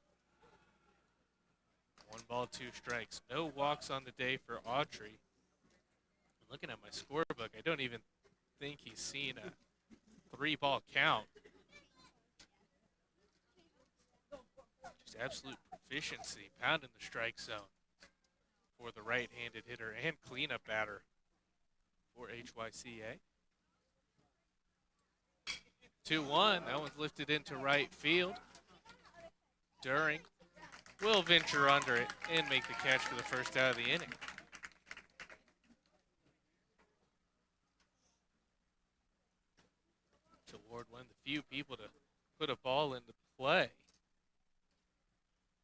1 ball, 2 strikes. No walks on the day for Autry. Looking at my scorebook, I don't even think he's seen a 3-ball count. Just absolute proficiency, pounding the strike zone for the right-handed hitter and cleanup batter for HYCA. 2-1, that one's lifted into right field. During will venture under it and make the catch for the first out of the inning. Ward, one of the few people to put a ball into play.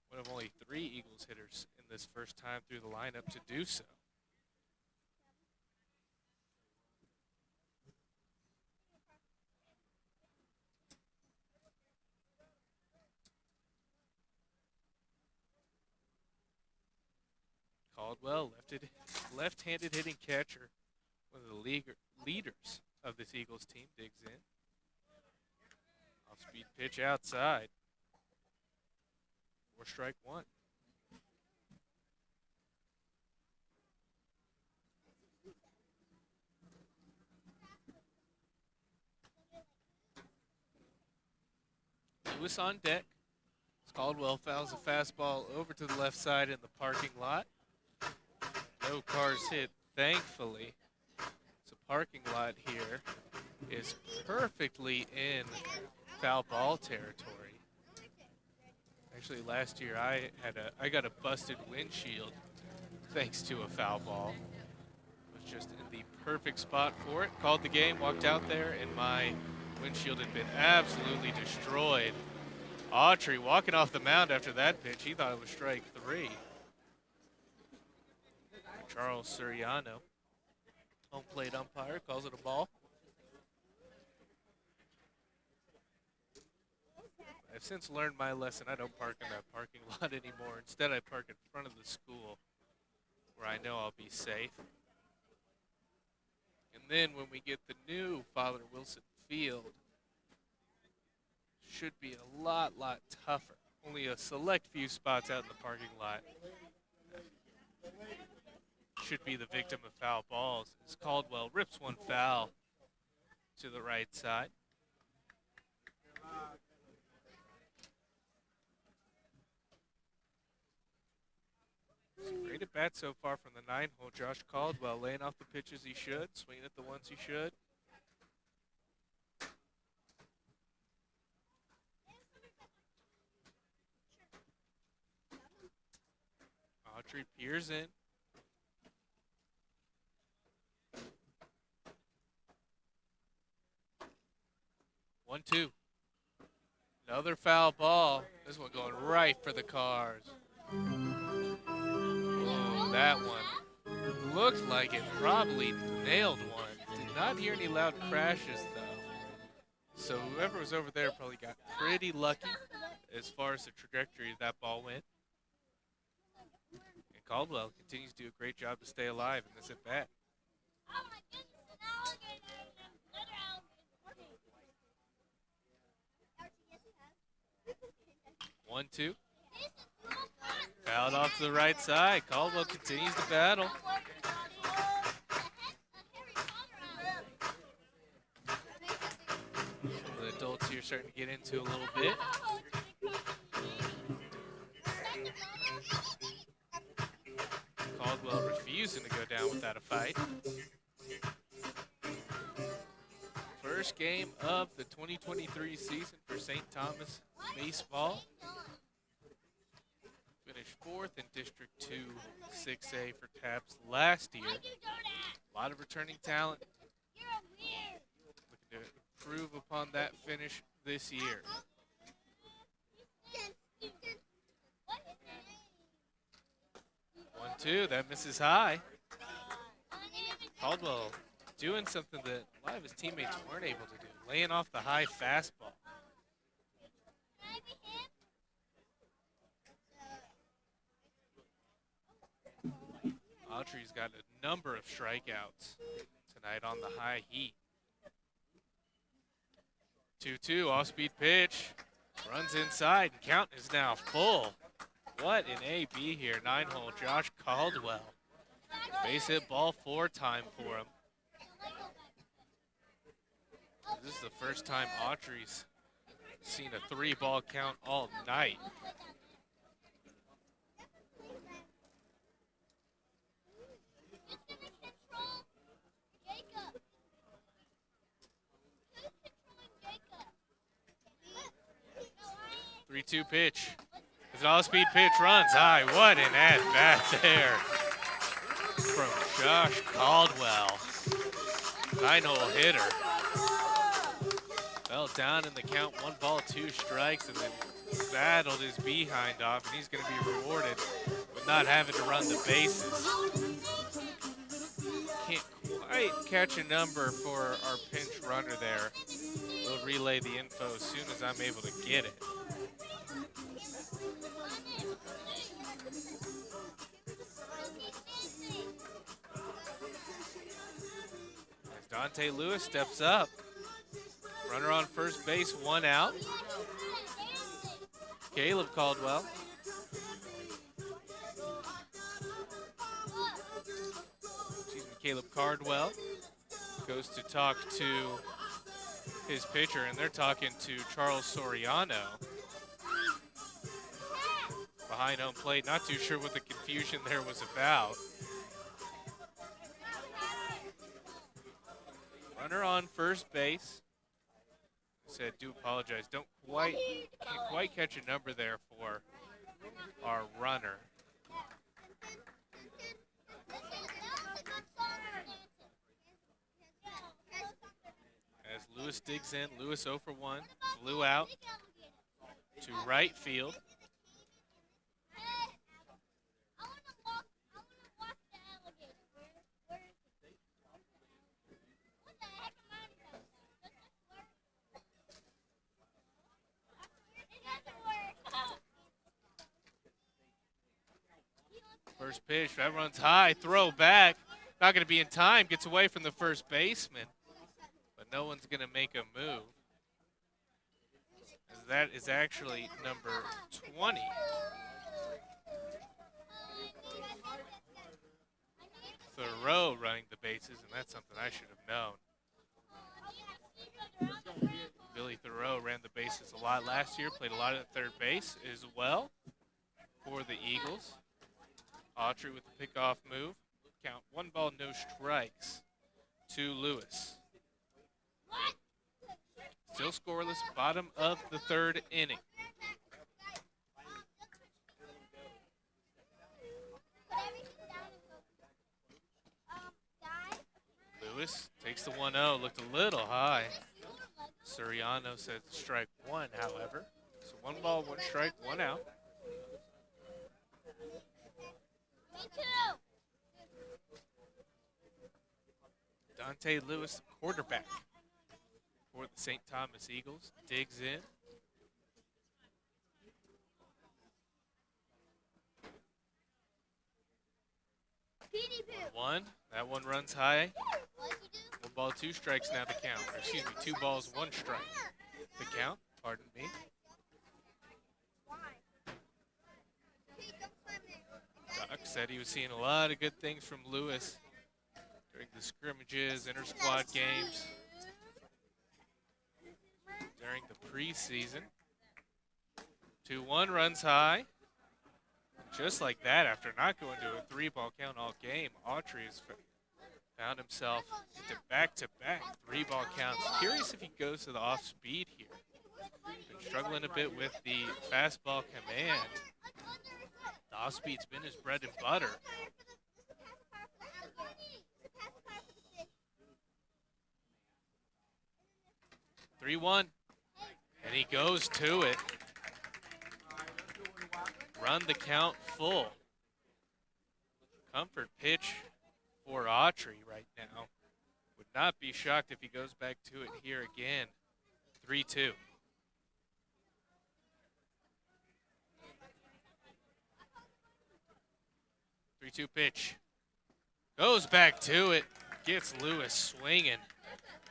One of only 3 Eagles hitters in this first time through the lineup to do so. Caldwell, left-handed hitting catcher, one of the leaders of this Eagles team, digs in. Off-speed pitch outside. 4 strike 1. Lewis on deck. Caldwell fouls a fastball over to the left side in the parking lot. No cars hit, thankfully. So parking lot here is perfectly in foul ball territory. Actually, last year I got a busted windshield thanks to a foul ball. It was just in the perfect spot for it. Called the game, walked out there, and my windshield had been absolutely destroyed. Autry walking off the mound after that pitch. He thought it was strike 3. Charles Suriano, home plate umpire, calls it a ball. I've since learned my lesson. I don't park in that parking lot anymore. Instead, I park in front of the school where I know I'll be safe. And then when we get the new Father Wilson Field, should be a lot tougher. Only a select few spots out in the parking lot should be the victim of foul balls. As Caldwell rips one foul to the right side. Great at bat so far from the 9-hole. Josh Caldwell laying off the pitches he should, swinging at the ones he should. Autry peers in. One, two. Another foul ball. This one going right for the cars. Oh, that one looked like it probably nailed one. Did not hear any loud crashes, though. So whoever was over there probably got pretty lucky as far as the trajectory of that ball went. And Caldwell continues to do a great job to stay alive in this at-bat. 1-2. Fouled off to the right side. Caldwell continues to battle. The adults here starting to get into a little bit. Caldwell refusing to go down without a fight. first game of the 2023 season for St. Thomas baseball. Finished fourth in District 2 6A for TAPS last year. A lot of returning talent. Looking to improve upon that finish this year. 1-2, that misses high. Caldwell doing something that a lot of his teammates weren't able to do, laying off the high fastball. Autry's got a number of strikeouts tonight on the high heat. 2-2, off-speed pitch. Runs inside, and count is now full. What an AB here, 9-hole Josh Caldwell. Base hit ball 4 time for him. This is the first time Autry's seen a 3-ball count all night. Three 3-2 pitch. It's an all-speed pitch, runs high. What an at-bat there from Josh Caldwell. 9-hole hitter. Fell down in the count, 1 ball, 2 strikes, and then battled his behind off, and he's going to be rewarded with not having to run the bases. Can't quite catch a number for our pinch runner there. We'll relay the info as soon as I'm able to get it. As Dante Lewis steps up. Runner on first base, 1 out. Caleb Caldwell. Caleb Cardwell goes to talk to his pitcher, and they're talking to Charles Soriano behind home plate. Not too sure what the confusion there was about. Runner on first base. I said, do apologize. Can't quite catch a number there for our runner. As Lewis digs in, Lewis 0 for 1, flew out to right field. First pitch, that runs high, throw back. Not going to be in time, gets away from the first baseman. But no one's going to make a move. As that is actually number 20. Thoreau running the bases, and that's something I should have known. Billy Thoreau ran the bases a lot last year, played a lot at third base as well for the Eagles. Autry with the pickoff move. Count 1 ball, no strikes to Lewis. Still scoreless, bottom of the 3rd inning. Lewis takes the 1-0, looked a little high. Soriano says strike 1, however. So 1 ball, 1 strike, 1 out. Dante Lewis, quarterback for the St. Thomas Eagles, digs in. One, that one runs high. 1 ball, 2 strikes now the count. Or excuse me, 2 balls, 1 strike. The count, pardon me. Doc said he was seeing a lot of good things from Lewis during the scrimmages, inter-squad games, during the preseason. 2-1 runs high. Just like that, after not going to a 3-ball count all game, Autry is Found himself into back-to-back 3-ball counts. Curious if he goes to the off-speed here. Been struggling a bit with the fastball command. The off-speed's been his bread and butter. 3-1, and he goes to it. Run the count full. Comfort pitch for Autry right now. Would not be shocked if he goes back to it here again. 3-2. 3-2 pitch. Goes back to it. Gets Lewis swinging.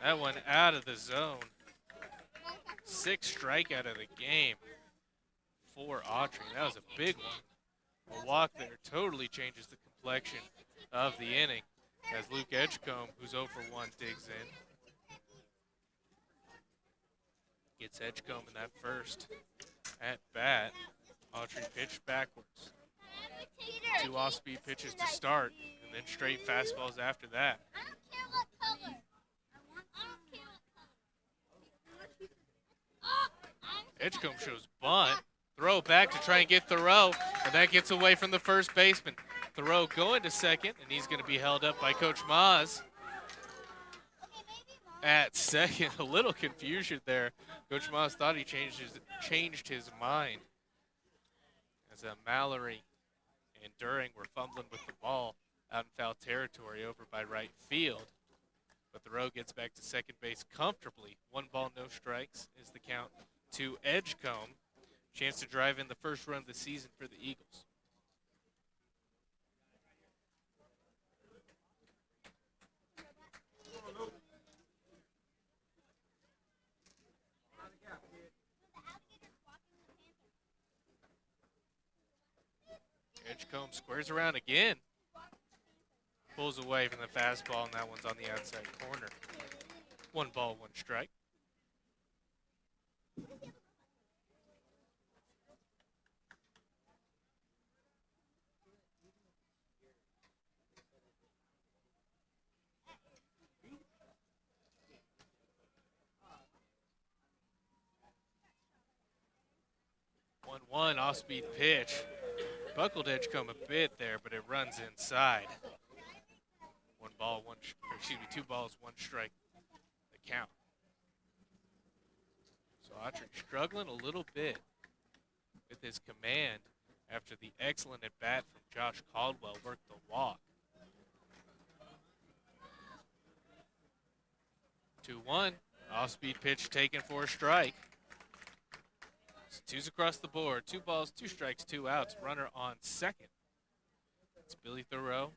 That one out of the zone. 6th strikeout of the game for Autry. That was a big one. A walk there totally changes the complexion of the inning as Luke Edgecombe, who's 0 for 1, digs in. Gets Edgecombe in that first at bat. Autry pitched backwards. 2 off-speed pitches to start, and then straight fastballs after that. Edgecombe shows bunt. Throw back to try and get Thoreau, and that gets away from the first baseman. Thoreau going to second, and he's going to be held up by Coach Maz. At second, a little confusion there. Coach Maz thought he changed his mind. As Mallory and During were fumbling with the ball out in foul territory over by right field. But Thoreau gets back to second base comfortably. 1 ball, no strikes is the count to Edgecombe. Chance to drive in the first run of the season for the Eagles. Edgecombe squares around again. Pulls away from the fastball, and that one's on the outside corner. 1 ball, 1 strike. One off-speed pitch. Buckled Edgecombe a bit there, but it runs inside. 1 ball, 2 balls, 1 strike. The count. So Autry struggling a little bit with his command after the excellent at-bat from Josh Caldwell worked the walk. 2-1. Off-speed pitch taken for a strike. 2's across the board. 2 balls, 2 strikes, 2 outs. Runner on second. It's Billy Thoreau.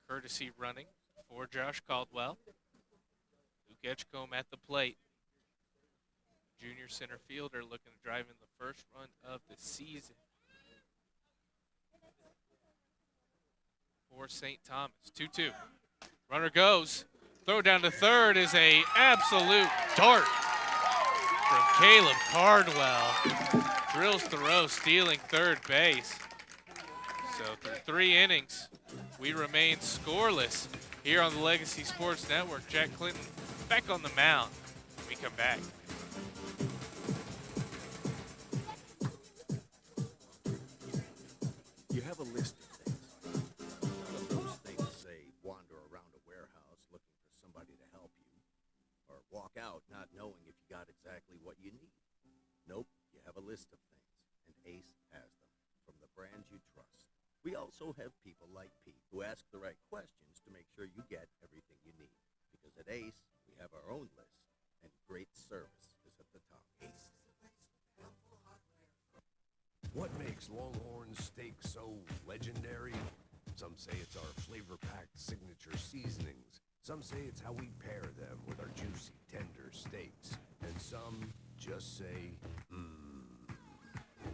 Courtesy running for Josh Caldwell. Luke Edgecombe at the plate. Junior center fielder looking to drive in the first run of the season for St. Thomas. 2-2. Runner goes. Throw down to third is a absolute dart from Caleb Cardwell. Drills Thoreau, stealing third base. So through 3 innings, we remain scoreless here on the Legacy Sports Network. Jack Clinton back on the mound when we come back. You have a list of things. None of those things say wander around a warehouse looking for somebody to help you, or walk out not knowing if you got exactly what you need. Nope, you have a list of things, and Ace has them, from the brands you trust. We also have people like Pete who ask the right questions to make sure you get everything you need. Because at Ace, we have our own list, and great service is at the top. Ace is the place for helpful hardware. What makes Longhorn steak so legendary? Some say it's our flavor-packed signature seasonings. Some say it's how we pair them with our juicy, tender steaks. And some just say,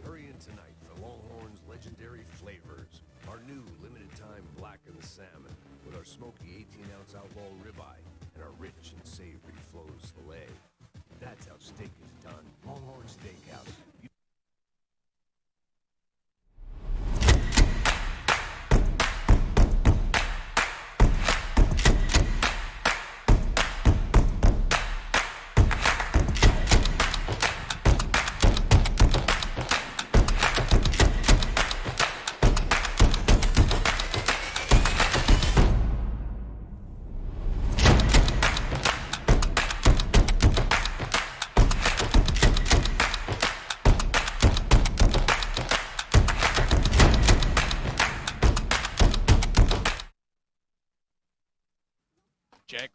Hurry in tonight for Longhorn's legendary flavors. Our new limited-time blackened salmon with our smoky 18-ounce outlaw ribeye and our rich and savory Flo's filet. That's how steak is done. Longhorn Steakhouse.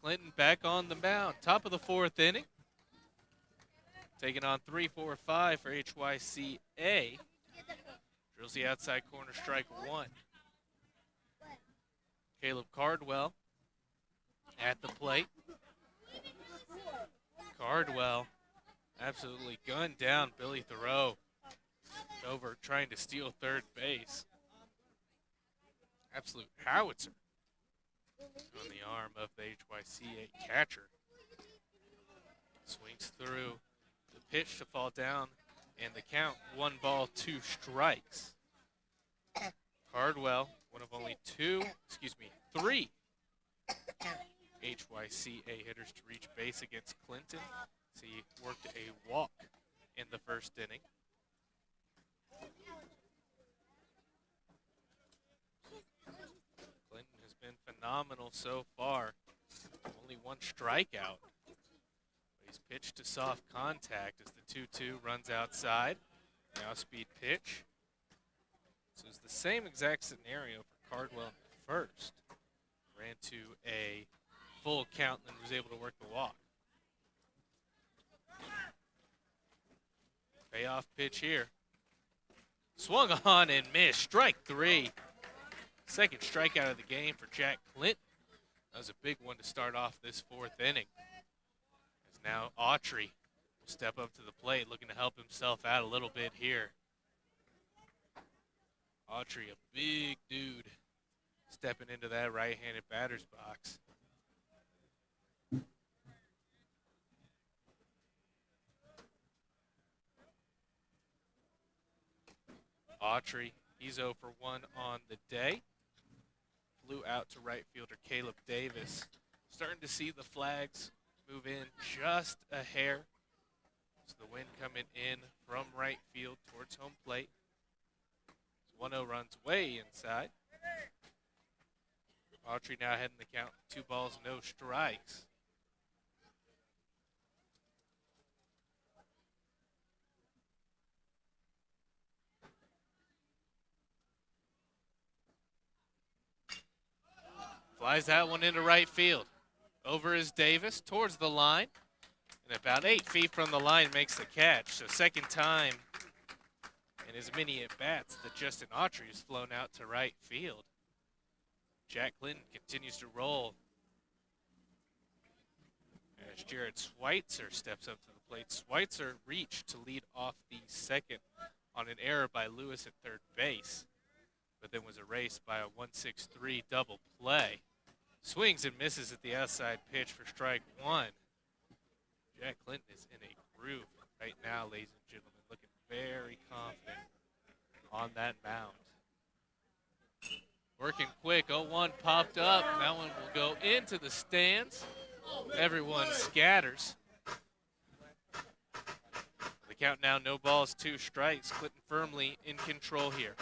Clinton back on the mound. Top of the 4th inning. Taking on 3-4-5 for HYCA. Drills the outside corner, strike 1. Caleb Cardwell at the plate. Cardwell absolutely gunned down Billy Thoreau over trying to steal third base. Absolute howitzer on the arm of the HYCA catcher. Swings through the pitch to fall down, and the count 1 ball, 2 strikes. Cardwell, one of only 3 HYCA hitters to reach base against Clinton. So he worked a walk in the 1st inning. Clinton has been phenomenal so far. Only 1 strikeout. But he's pitched to soft contact as the 2-2 runs outside. Now speed pitch. So it's the same exact scenario for Cardwell in the 1st. Ran to a full count and then was able to work the walk. Payoff pitch here. Swung on and missed. Strike 3. 2nd strikeout of the game for Jack Clinton. That was a big one to start off this 4th inning. As now Autry will step up to the plate, looking to help himself out a little bit here. Autry, a big dude, stepping into that right-handed batter's box. Autry, he's 0 for 1 on the day. Flew out to right fielder Caleb Davis. Starting to see the flags move in just a hair. So the wind coming in from right field towards home plate. 1-0 runs way inside. Autry now heading the count, 2 balls, no strikes. Flies that one into right field. Over is Davis towards the line. And about 8 feet from the line makes the catch. So 2nd time in as many at-bats that Justin Autry has flown out to right field. Jack Clinton continues to roll as Jared Schweitzer steps up to the plate. Schweitzer reached to lead off the 2nd on an error by Lewis at 3rd base, but then was erased by a 1-6-3 double play. Swings and misses at the outside pitch for strike 1. Jack Clinton is in a groove right now, ladies and gentlemen, looking very confident on that mound. Working quick, 0-1 popped up. That one will go into the stands. Everyone scatters. The count now, no balls, 2 strikes. Clinton firmly in control here.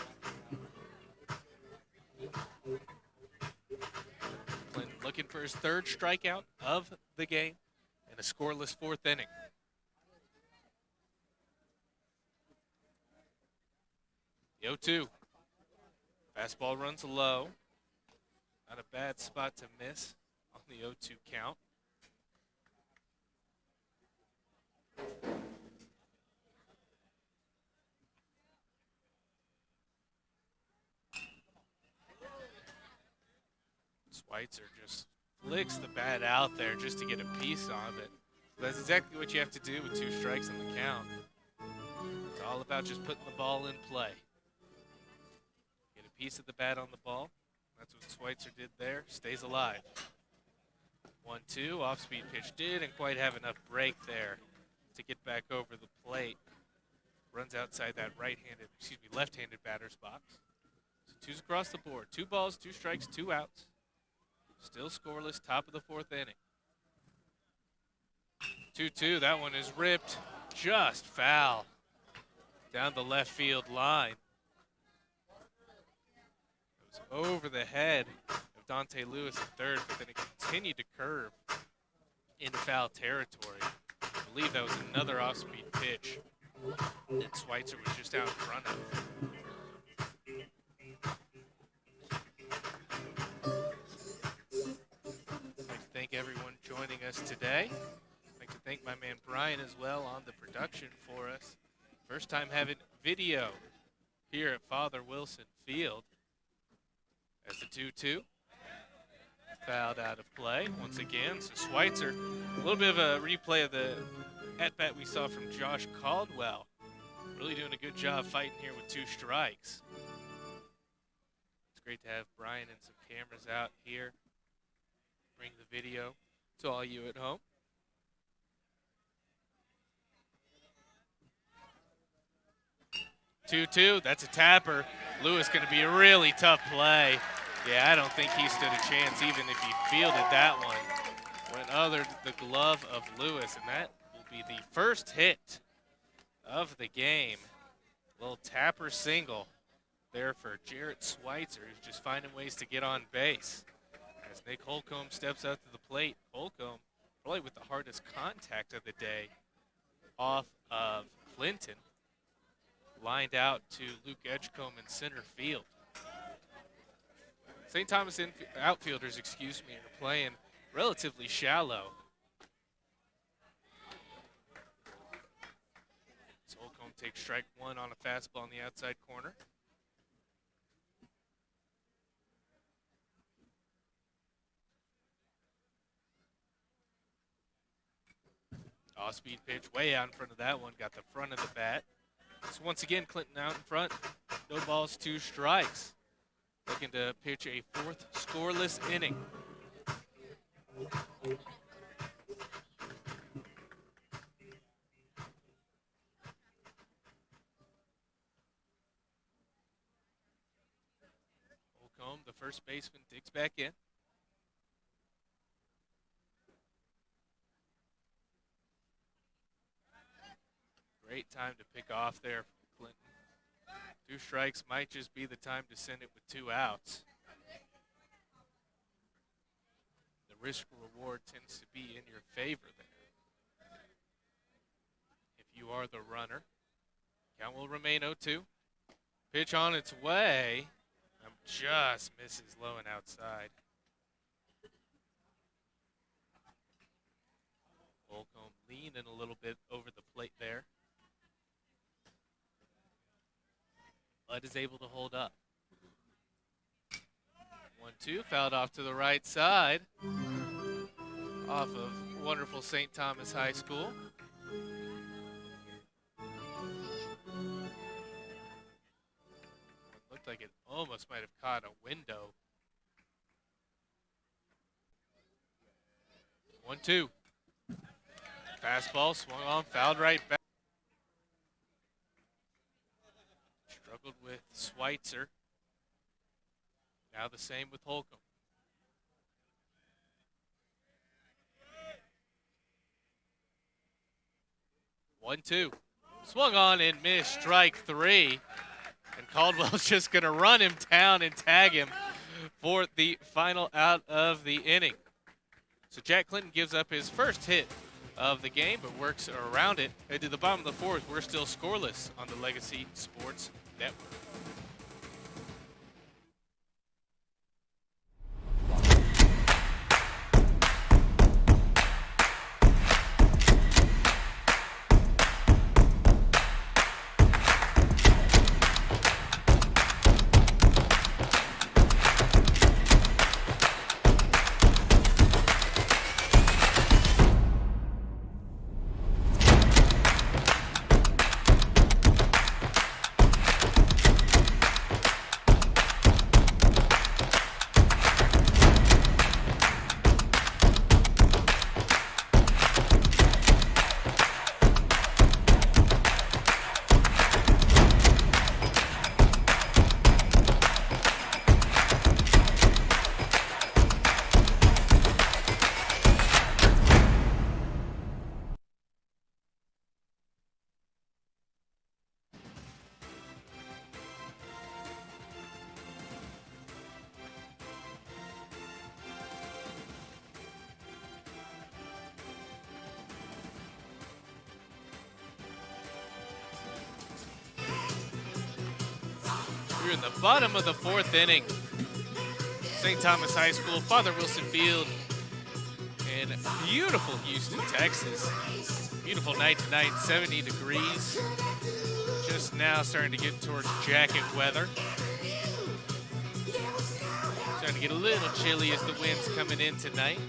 Clinton looking for his 3rd strikeout of the game in a scoreless 4th inning. The 0-2. Fastball runs low. Not a bad spot to miss on the 0-2 count. Schweitzer just flicks the bat out there just to get a piece of it. That's exactly what you have to do with 2 strikes in the count. It's all about just putting the ball in play. Get a piece of the bat on the ball. That's what Schweitzer did there. Stays alive. 1-2, off-speed pitch didn't quite have enough break there to get back over the plate. Runs outside that left-handed batter's box. So 2's across the board. 2 balls, 2 strikes, 2 outs. Still scoreless, top of the 4th inning. 2-2, that one is ripped just foul down the left field line. It was over the head of Dante Lewis at 3rd, but then it continued to curve into foul territory. I believe that was another off-speed pitch that Schweitzer was just out in front of. I'd like to thank everyone joining us today. I'd like to thank my man Brian as well on the production for us. First time having video here at Father Wilson Field as the 2-2. Fouled out of play once again. So Schweitzer, a little bit of a replay of the at-bat we saw from Josh Caldwell. Really doing a good job fighting here with 2 strikes. It's great to have Brian and some cameras out here. Bring the video to all you at home. Two-two, that's a tapper. Lewis going to be a really tough play. Yeah, I don't think he stood a chance even if he fielded that one. Went under the glove of Lewis, and that will be the first hit of the game. Little tapper single there for Jarrett Schweitzer, who's just finding ways to get on base. As Nick Holcomb steps out to the plate, Holcomb probably with the hardest contact of the day off of Clinton. Lined out to Luke Edgecombe in center field. St. Thomas outfielders, are playing relatively shallow. So Holcomb takes strike 1 on a fastball on the outside corner. Off-speed pitch way out in front of that one, got the front of the bat. So once again, Clinton out in front. No balls, 2 strikes. Looking to pitch a 4th scoreless inning. Holcomb, the first baseman, digs back in. Great time to pick off there for Clinton. 2 strikes might just be the time to send it with 2 outs. The risk reward tends to be in your favor there. If you are the runner, count will remain 0-2. Pitch on its way. Just misses low and outside. Holcomb leaning a little bit over the plate there. Bud is able to hold up. 1-2, fouled off to the right side. Off of wonderful St. Thomas High School. Looked like it almost might have caught a window. 1-2. Fastball swung on, fouled right back. Struggled with Schweitzer. Now the same with Holcomb. One, 2. Swung on and missed, strike 3. And Caldwell's just going to run him down and tag him for the final out of the inning. So Jack Clinton gives up his first hit of the game, but works around it. And to the bottom of the 4th, we're still scoreless on the Legacy Sports Network. We're in the bottom of the 4th inning. St. Thomas High School, Father Wilson Field. in beautiful Houston, Texas. Beautiful night tonight, 70 degrees. Just now starting to get towards jacket weather. Starting to get a little chilly as the wind's coming in tonight.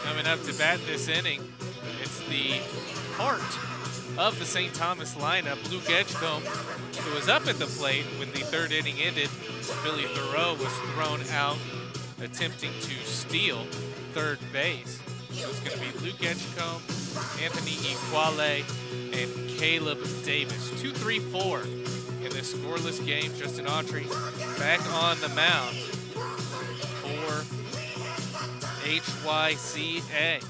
Coming up to bat this inning, it's the heart of the St. Thomas lineup, Luke Edgecombe, who was up at the plate when the third inning ended. Billy Thoreau was thrown out attempting to steal third base. So it's going to be Luke Edgecombe, Anthony Equale, and Caleb Davis. 2-3-4 in this scoreless game. Justin Autry back on the mound for HYCA.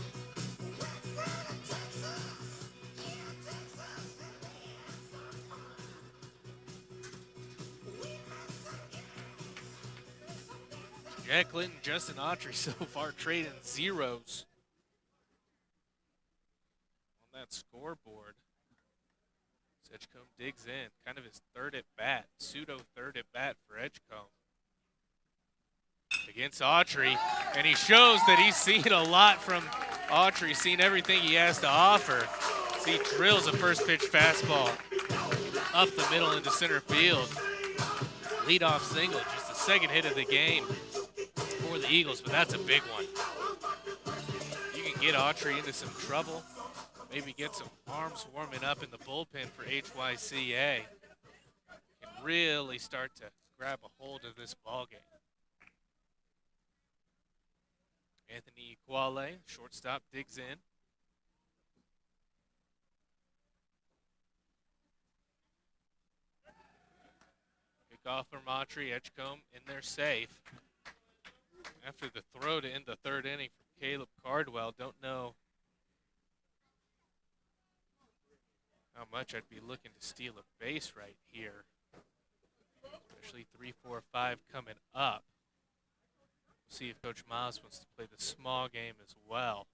Jack Clinton, Justin Autry so far trading zeros on that scoreboard. Edgecombe digs in, kind of his third at bat, pseudo third at bat for Edgecombe against Autry, and he shows that he's seen a lot from Autry, seen everything he has to offer. See, drills a first pitch fastball up the middle into center field. Leadoff single, just the second hit of the game for the Eagles, but that's a big one. You can get Autry into some trouble. Maybe get some arms warming up in the bullpen for HYCA. Can really start to grab a hold of this ballgame. Anthony Equale, shortstop, digs in. Pick off from Autry, Edgecombe in there safe. After the throw to end the third inning from Caleb Cardwell, don't know how much I'd be looking to steal a base right here. Especially 3, 4, 5 coming up. We'll see if Coach Miles wants to play the small game as well.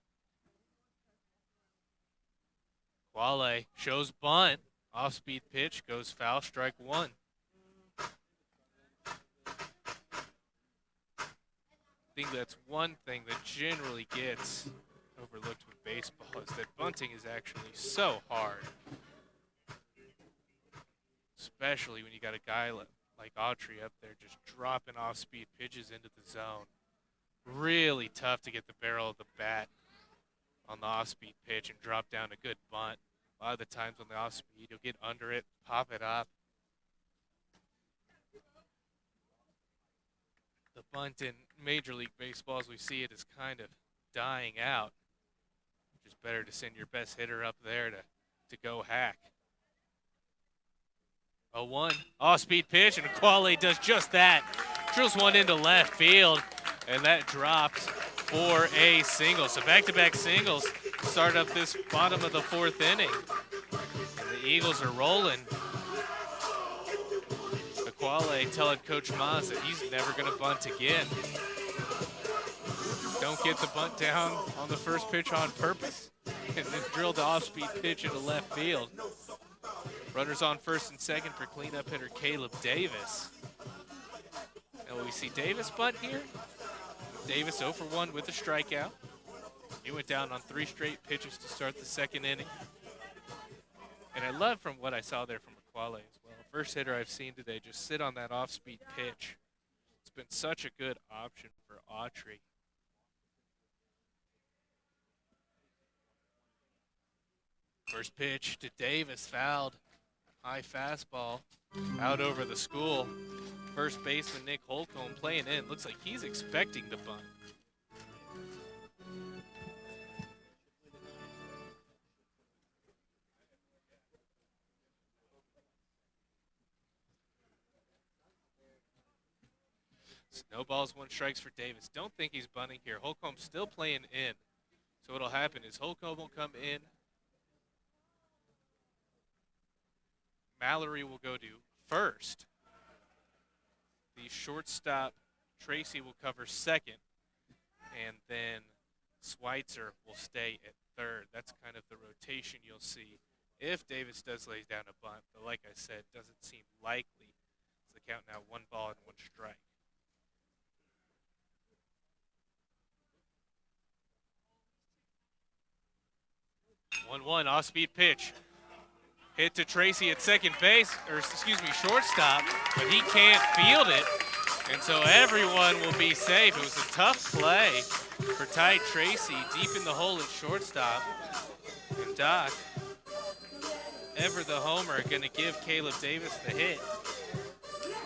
Quale shows bunt. Off-speed pitch goes foul, strike one. I think that's one thing that generally gets overlooked with baseball is that bunting is actually so hard. Especially when you got a guy like Autry up there just dropping off-speed pitches into the zone. Really tough to get the barrel of the bat on the off-speed pitch and drop down a good bunt. A lot of the times on the off-speed, you'll get under it, pop it up. The bunt in Major League Baseball, as we see it, is kind of dying out. Just better to send your best hitter up there to go hack. 0-1, off-speed pitch, and Quale does just that. Drills one into left field, and that dropped for a single. So back-to-back singles start up this bottom of the fourth inning. And the Eagles are rolling. Quale telling Coach Maz that he's never going to bunt again. Don't get the bunt down on the first pitch on purpose. And then drill the off-speed pitch into left field. Runners on first and second for cleanup hitter Caleb Davis. And will we see Davis bunt here? Davis 0 for 1 with a strikeout. He went down on 3 straight pitches to start the second inning. And I love from what I saw there from Quale as well. First hitter I've seen today just sit on that off-speed pitch. It's been such a good option for Autry. First pitch to Davis, fouled. High fastball out over the school. First baseman Nick Holcomb playing in. Looks like he's expecting the bunt. Snowballs, 1 strikes for Davis. Don't think he's bunting here. Holcomb's still playing in. So what'll happen is Holcomb will come in. Mallory will go to first. The shortstop, Tracy, will cover second. And then Schweitzer will stay at third. That's kind of the rotation you'll see if Davis does lay down a bunt. But like I said, doesn't seem likely. It's the count now 1 ball and 1 strike. 1-1 off-speed pitch. Hit to Tracy at second base, or excuse me, shortstop, but he can't field it, and so everyone will be safe. It was a tough play for Ty Tracy deep in the hole at shortstop. And Doc, ever the homer, going to give Caleb Davis the hit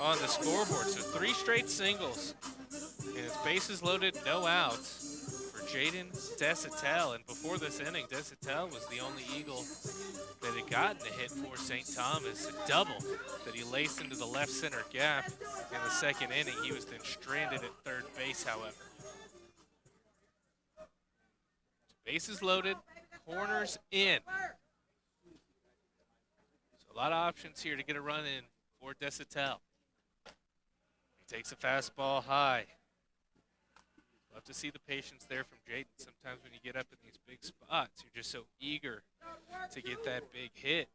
on the scoreboard. So 3 straight singles, and it's bases loaded, no outs for Jaden Desatel. And before this inning, Desatel was the only Eagle that had gotten a hit for St. Thomas, a double that he laced into the left center gap in the second inning. He was then stranded at third base, however. Bases loaded, corners in. So a lot of options here to get a run in for Desatel. He takes a fastball high. Love to see the patience there from Jaden. Sometimes when you get up in these big spots, you're just so eager to get that big hit.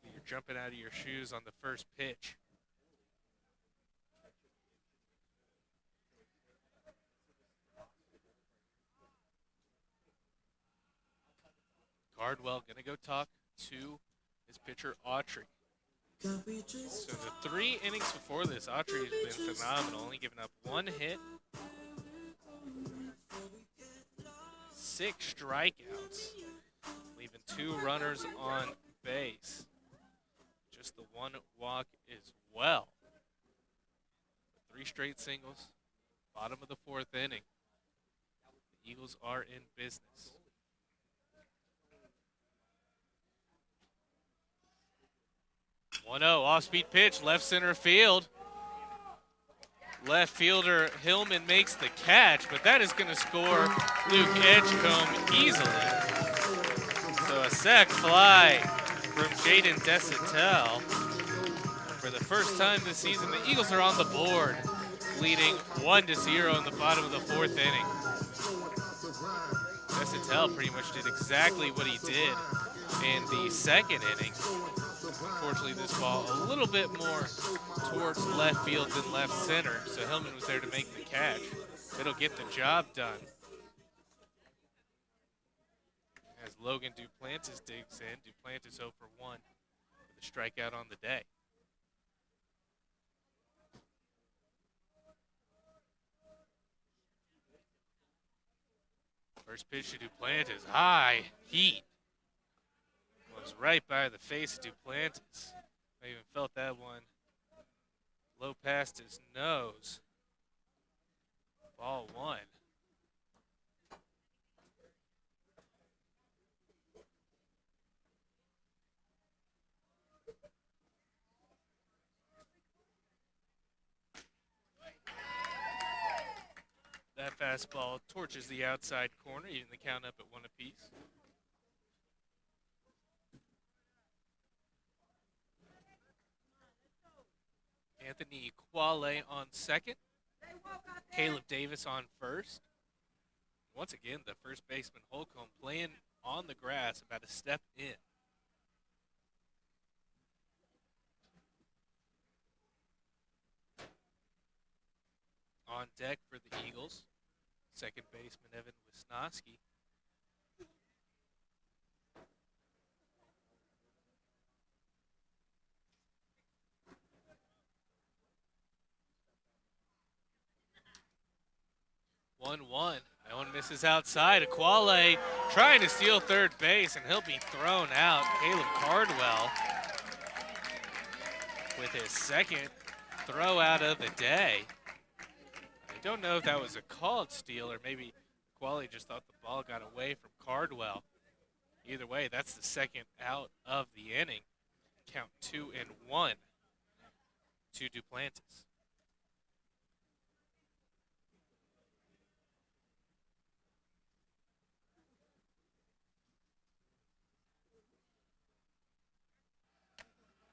You're jumping out of your shoes on the first pitch. Cardwell going to go talk to his pitcher, Autry. So the 3 innings before this, Autry has been phenomenal, only giving up 1 hit, 6 strikeouts, leaving 2 runners on base. Just the 1 walk as well. 3 straight singles, bottom of the 4th inning. The Eagles are in business. 1-0 off-speed pitch, left center field. Left fielder Hillman makes the catch, but that is going to score Luke Edgecombe easily. So a sac fly from Jaden Desatel. For the first time this season, the Eagles are on the board, leading 1-0 in the bottom of the 4th inning. Desatel pretty much did exactly what he did in the 2nd inning. Unfortunately, this ball a little bit more towards left field than left center, so Hillman was there to make the catch. It'll get the job done. As Logan Duplantis digs in, Duplantis 0 for 1 with a strikeout on the day. First pitch to Duplantis, high heat. Was right by the face of Duplantis. I even felt that one low past his nose. Ball 1. That fastball torches the outside corner, even the count up at 1 apiece. Anthony Quale on second. Caleb Davis on first. Once again, the first baseman Holcomb playing on the grass, about a step in. On deck for the Eagles, second baseman Evan Wisnowski. One. Owen misses outside. Aquale trying to steal third base, and he'll be thrown out. Caleb Cardwell with his second throw out of the day. I don't know if that was a called steal or maybe Aquale just thought the ball got away from Cardwell. Either way, that's the second out of the inning. Count 2-1 to Duplantis.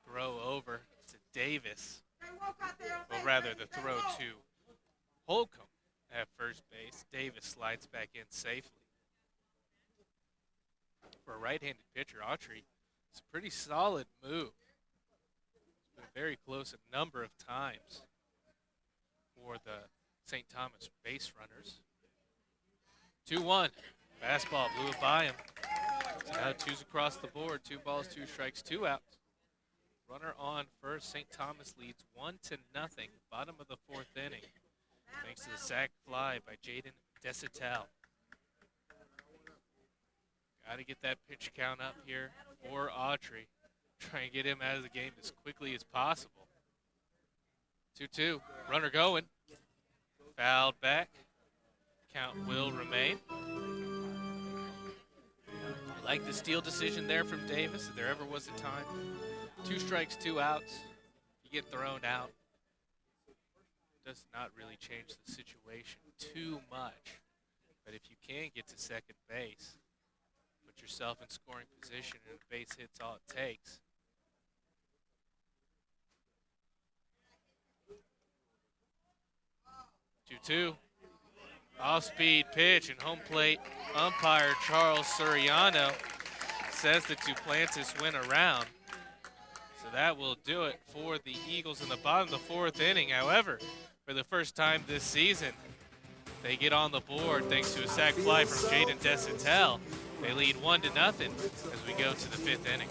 Throw over to Davis. Well, rather, the throw to Holcomb at first base. Davis slides back in safely. For a right-handed pitcher, Autry, it's a pretty solid move. It's been very close a number of times for the St. Thomas base runners. 2-1. Fastball blew it by him. So now two's across the board. 2 balls, 2 strikes, 2 outs. Runner on first. St. Thomas leads 1-0. Bottom of the 4th inning. Thanks to the sac fly by Jaden Desitel. Got to get that pitch count up here for Autry. Try and get him out of the game as quickly as possible. 2-2. Runner going. Fouled back. Count will remain. I like the steal decision there from Davis. If there ever was a time. 2 strikes, 2 outs. You get thrown out. Does not really change the situation too much. But if you can get to second base, put yourself in scoring position, and a base hit's all it takes. Two. Off-speed pitch, and home plate umpire Charles Suriano says that Duplantis went around. So that will do it for the Eagles in the bottom of the 4th inning. However, for the first time this season, they get on the board thanks to a sac fly from Jaden Desitel. They lead 1-0 as we go to the 5th inning.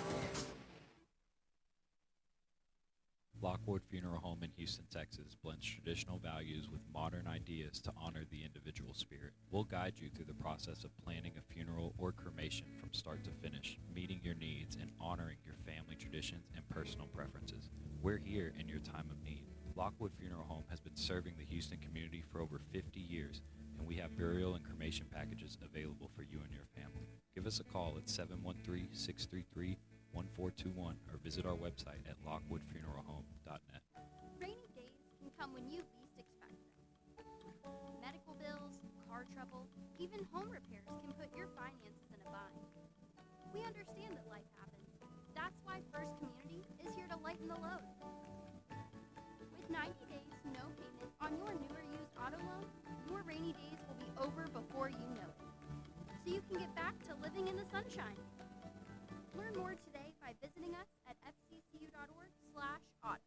Lockwood Funeral Home in Houston, Texas blends traditional values with modern ideas to honor the individual spirit. We'll guide you through the process of planning a funeral or cremation from start to finish, meeting your needs and honoring your family traditions and personal preferences. We're here in your time of need. Lockwood Funeral Home has been serving the Houston community for over 50 years, and we have burial and cremation packages available for you and your family. Give us a call at 713-633-1421 or visit our website at lockwoodfuneralhome.net. Rainy days can come when you least expect them. Medical bills, car trouble, even home repairs can put your finances in a bind. We understand that life happens. That's why First Community is here to lighten the load. With 90 days, no payment on your new or used auto loan, your rainy days will be over before you know it. So you can get back to living in the sunshine. Learn more today by visiting us at fccu.org/auto.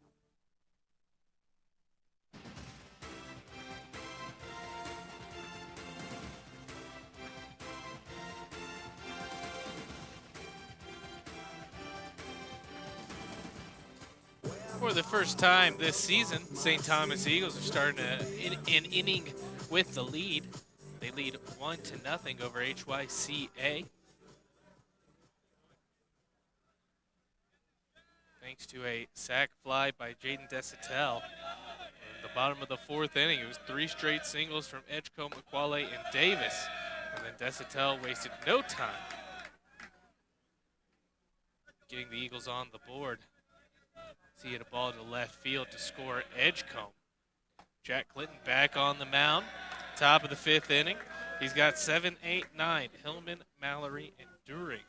For the first time this season, St. Thomas Eagles are starting an inning with the lead. They lead 1-0 over HCYA. Thanks to a sac fly by Jaden Desitel. In the bottom of the 4th inning, it was 3 straight singles from Edgecombe, McQuale, and Davis. And then Desitel wasted no time getting the Eagles on the board. He hit a ball to left field to score Edgecombe. Jack Clinton back on the mound. Top of the 5th inning. He's got 7, 8, 9. Hillman, Mallory, and During.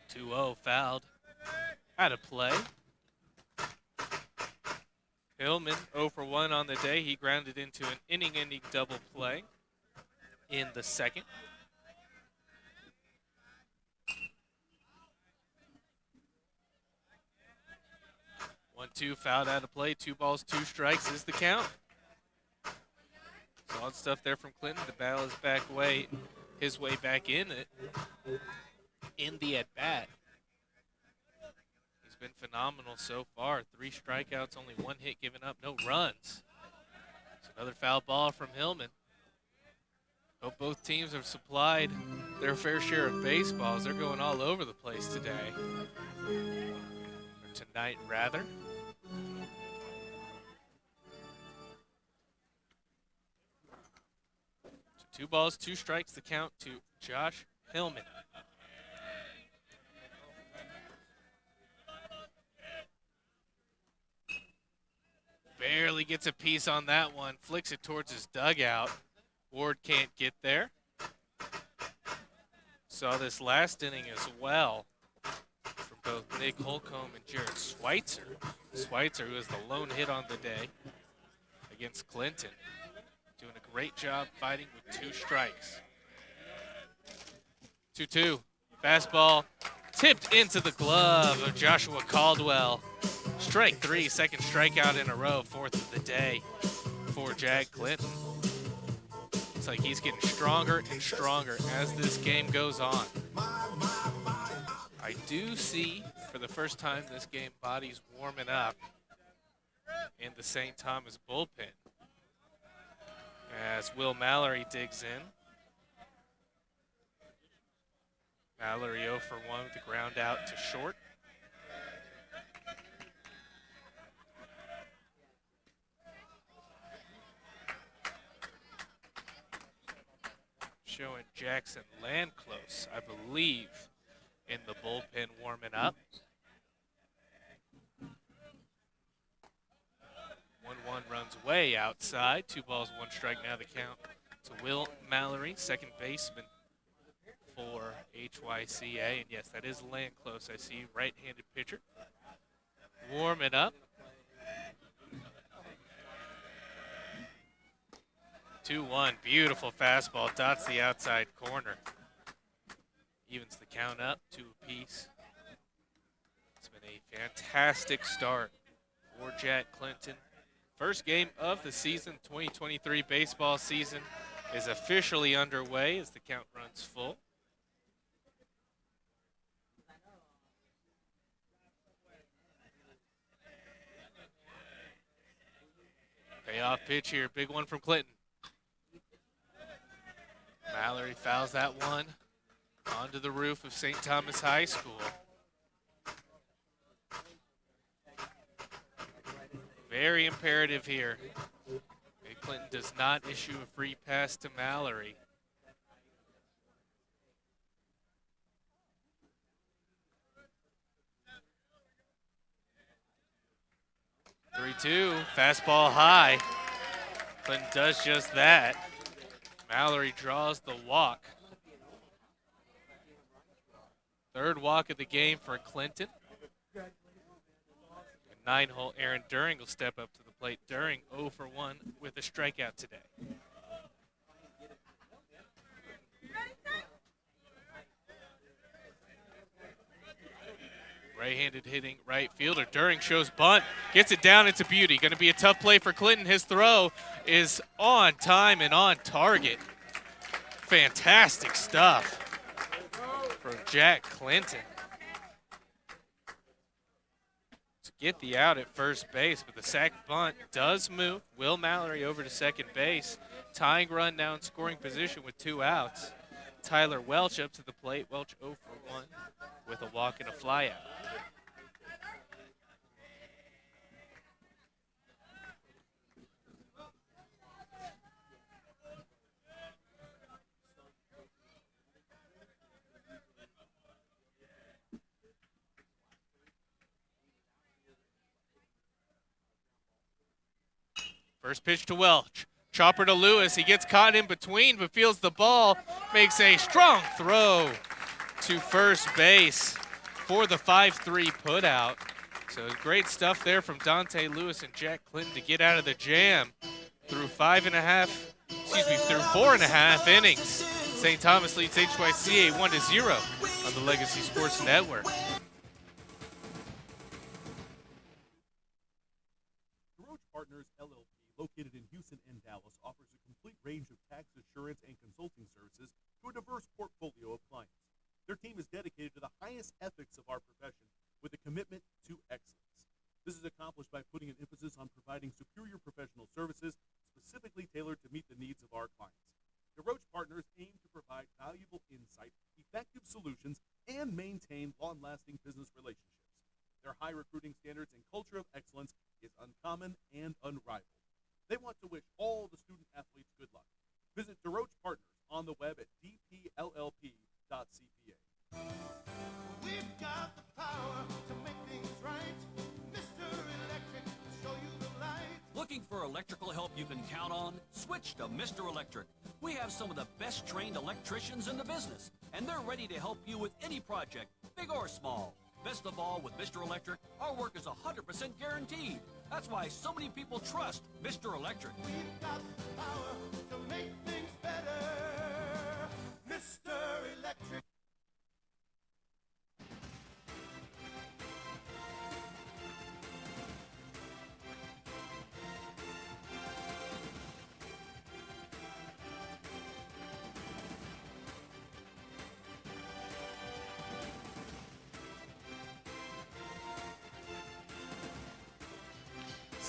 (2-0) fouled. Out of play. Hillman 0 for 1 on the day. He grounded into an inning-ending double play in the 2nd. 1-2 fouled out of play. 2 balls, 2 strikes is the count. Solid stuff there from Clinton. The battle is his way back in the at-bat. He's been phenomenal so far. 3 strikeouts, only 1 hit given up, no runs. It's another foul ball from Hillman. Hope both teams have supplied their fair share of baseballs. They're going all over the place today. Or tonight, rather. So 2 balls, 2 strikes, the count to Josh Hillman. Barely gets a piece on that one. Flicks it towards his dugout. Ward can't get there. Saw this last inning as well from both Nick Holcomb and Jared Schweitzer. Schweitzer, who has the lone hit on the day against Clinton, doing a great job fighting with 2 strikes. 2-2. Fastball tipped into the glove of Joshua Caldwell. Strike three, second strikeout in a row, fourth of the day for Jack Clinton. Looks like he's getting stronger and stronger as this game goes on. I do see, for the first time this game, bodies warming up in the St. Thomas bullpen as Will Mallory digs in. Mallory 0 for 1 with the ground out to short. Showing Jackson Landclose, I believe, in the bullpen warming up. 1-1 runs way outside. 2 balls, 1 strike now the count to Will Mallory, second baseman for HYCA. And yes, that is Landclose. I see right-handed pitcher. Warming up. 2-1, beautiful fastball, dots the outside corner. Evens the count up, 2 apiece. It's been a fantastic start for Jack Clinton. First game of the season, 2023 baseball season, is officially underway as the count runs full. Payoff pitch here, big one from Clinton. Mallory fouls that one onto the roof of St. Thomas High School. Very imperative here. Clinton does not issue a free pass to Mallory. Three-two, fastball high. Clinton does just that. Mallory draws the walk. Third walk of the game for Clinton. 9-hole Aaron During will step up to the plate. During 0 for 1 with a strikeout today. Right-handed hitting right fielder. During shows bunt. Gets it down. It's a beauty. Going to be a tough play for Clinton. His throw is on time and on target. Fantastic stuff from Jack Clinton to get the out at first base, but the sac bunt does move Will Mallory over to second base. Tying run now in scoring position with 2 outs. Tyler Welch up to the plate. Welch 0 for 1 with a walk and a flyout. First pitch to Welch. Chopper to Lewis. He gets caught in between, but feels the ball. Makes a strong throw to first base for the 5-3 putout. So great stuff there from Dante Lewis and Jack Clinton to get out of the jam through 4.5 innings. St. Thomas leads HYCA 1-0 on the Legacy Sports Network. Partners LLP, located in Houston and Dallas, offers a complete range of tax assurance and consulting services to a diverse portfolio of clients. Their team is dedicated to the highest ethics of our profession with a commitment to excellence. This is accomplished by putting an emphasis on providing superior professional services specifically tailored to meet the needs of our clients. DeRoche Partners aim to provide valuable insight, effective solutions, and maintain long-lasting business relationships. Their high recruiting standards and culture of excellence is uncommon and unrivaled. They want to wish all the student athletes good luck. Visit DeRoche Partners on the web at dpllp.cpa. We've got the power to make things right. Mr. Electric, show you the light. Looking for electrical help you can count on? Switch to Mr. Electric. We have some of the best trained electricians in the business, and they're ready to help you with any project, big or small. Best of all, with Mr. Electric, our work is 100% guaranteed. That's why so many people trust Mr. Electric. We've got the power to make things better. Mr. Electric.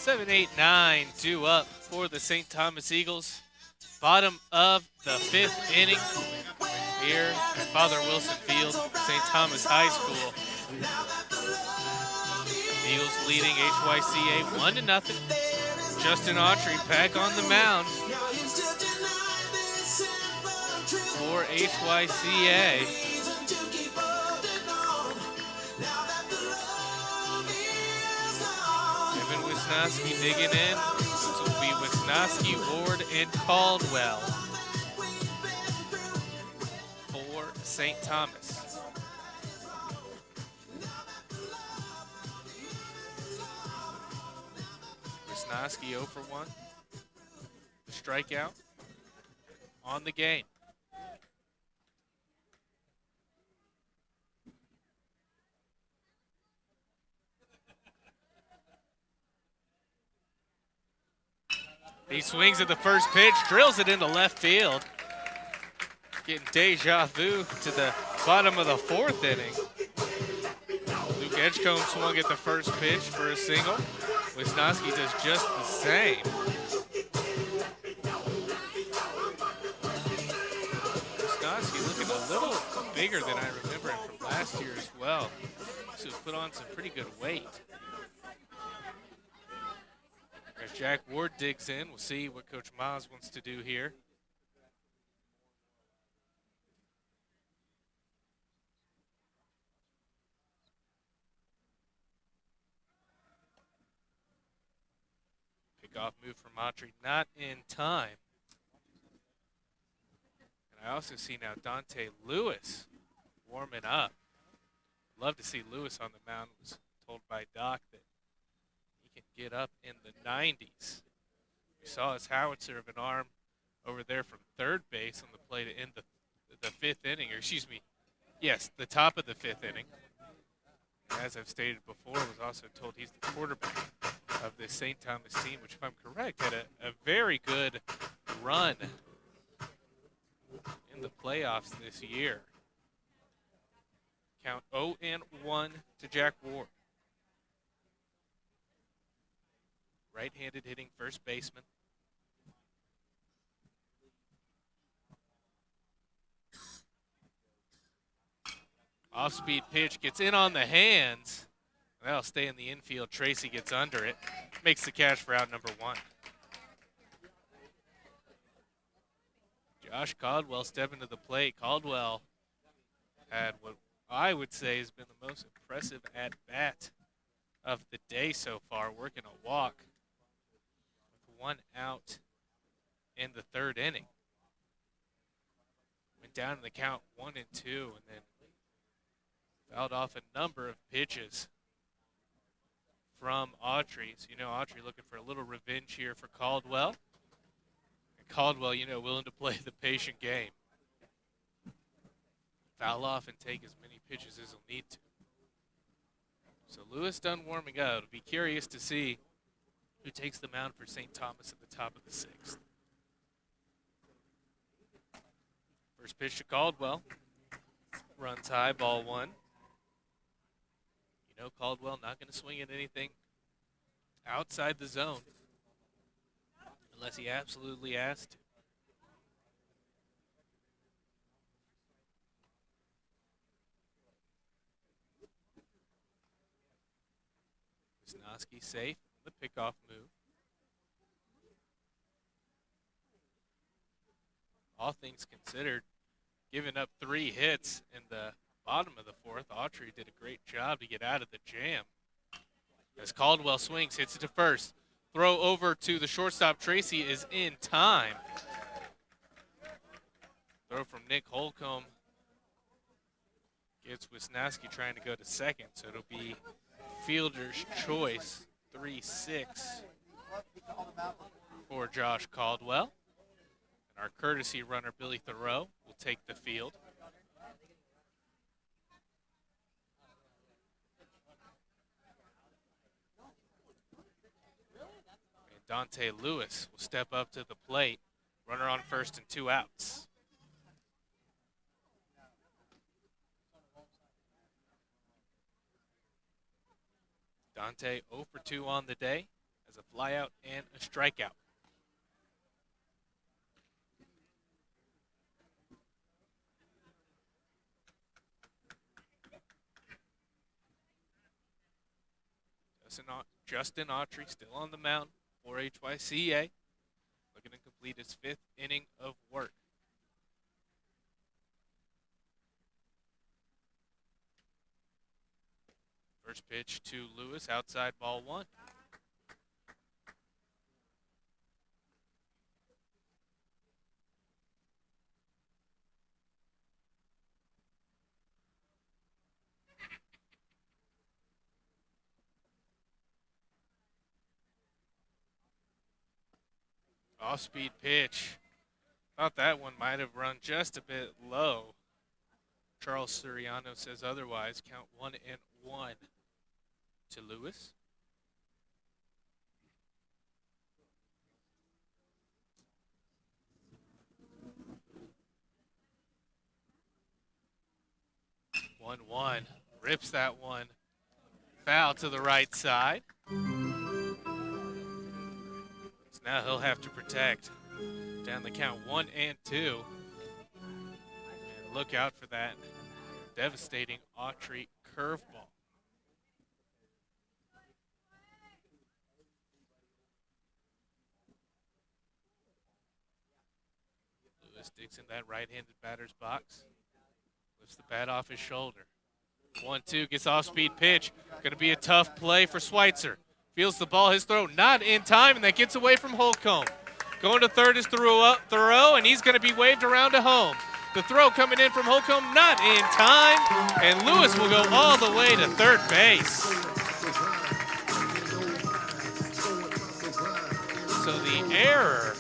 7, 8, 9, 2 up for the St. Thomas Eagles. Bottom of the 5th inning here at Father Wilson Field, St. Thomas High School. Eagles leading HYCA 1-0. Justin Autry back on the mound for HYCA. Evan Wisnowski digging in. This will be Wisnowski, Ward, and Caldwell for St. Thomas. Wisnowski 0 for 1. Strikeout on the game. He swings at the first pitch, drills it into left field. Getting deja vu to the bottom of the 4th inning. Luke Edgecombe swung at the first pitch for a single. Wisnowski does just the same. Wisnowski looking a little bigger than I remember him from last year as well. So put on some pretty good weight. As Jack Ward digs in, we'll see what Coach Miles wants to do here. Pickoff move from Autry, not in time. And I also see now Dante Lewis warming up. Love to see Lewis on the mound. Was told by Doc that he can get up in the 90s. We saw his howitzer of an arm over there from third base on the play to end the 5th inning, or excuse me, yes, the top of the 5th inning. As I've stated before, was also told he's the quarterback of the St. Thomas team, which, if I'm correct, had a very good run in the playoffs this year. Count 0-1 to Jack Ward. Right-handed hitting first baseman. Off-speed pitch gets in on the hands. That'll stay in the infield. Tracy gets under it. Makes the catch for out number 1. Josh Caldwell stepping to the plate. Caldwell had what I would say has been the most impressive at-bat of the day so far, working a walk with 1 out in the 3rd inning. Went down in the count 1-2, and then fouled off a number of pitches from Autry. So, Autry looking for a little revenge here for Caldwell. And Caldwell, willing to play the patient game. Foul off and take as many pitches as he'll need to. So Lewis done warming up. I'll be curious to see who takes the mound for St. Thomas at the top of the 6th. First pitch to Caldwell. Runs high, ball 1. Caldwell not going to swing at anything outside the zone unless he absolutely has to. Wisnowski safe, the pickoff move. All things considered, giving up 3 hits in the bottom of the 4th. Autry did a great job to get out of the jam. As Caldwell swings, hits it to first. Throw over to the shortstop. Tracy is in time. Throw from Nick Holcomb. Gets Wisnowski trying to go to second, so it'll be fielder's choice, 3-6 for Josh Caldwell. And our courtesy runner, Billy Thoreau, will take the field. And Dante Lewis will step up to the plate. Runner on first and 2 outs. Dante 0 for 2 on the day as a flyout and a strikeout. Justin Autry still on the mound for HYCA, looking to complete his 5th inning of work. First pitch to Lewis, outside ball 1. Off-speed pitch. Thought that one might have run just a bit low. Charles Suriano says otherwise. Count 1-1 to Lewis. One rips that one foul to the right side. So now he'll have to protect down the count 1 and 2. And look out for that devastating Autry curveball. Lewis digs in that right-handed batter's box. Lifts the bat off his shoulder. 1-2, gets off-speed pitch. Going to be a tough play for Schweitzer. Feels the ball, his throw not in time, and that gets away from Holcomb. Going to third is Thoreau, and he's going to be waved around to home. The throw coming in from Holcomb, not in time, and Lewis will go all the way to third base. So the error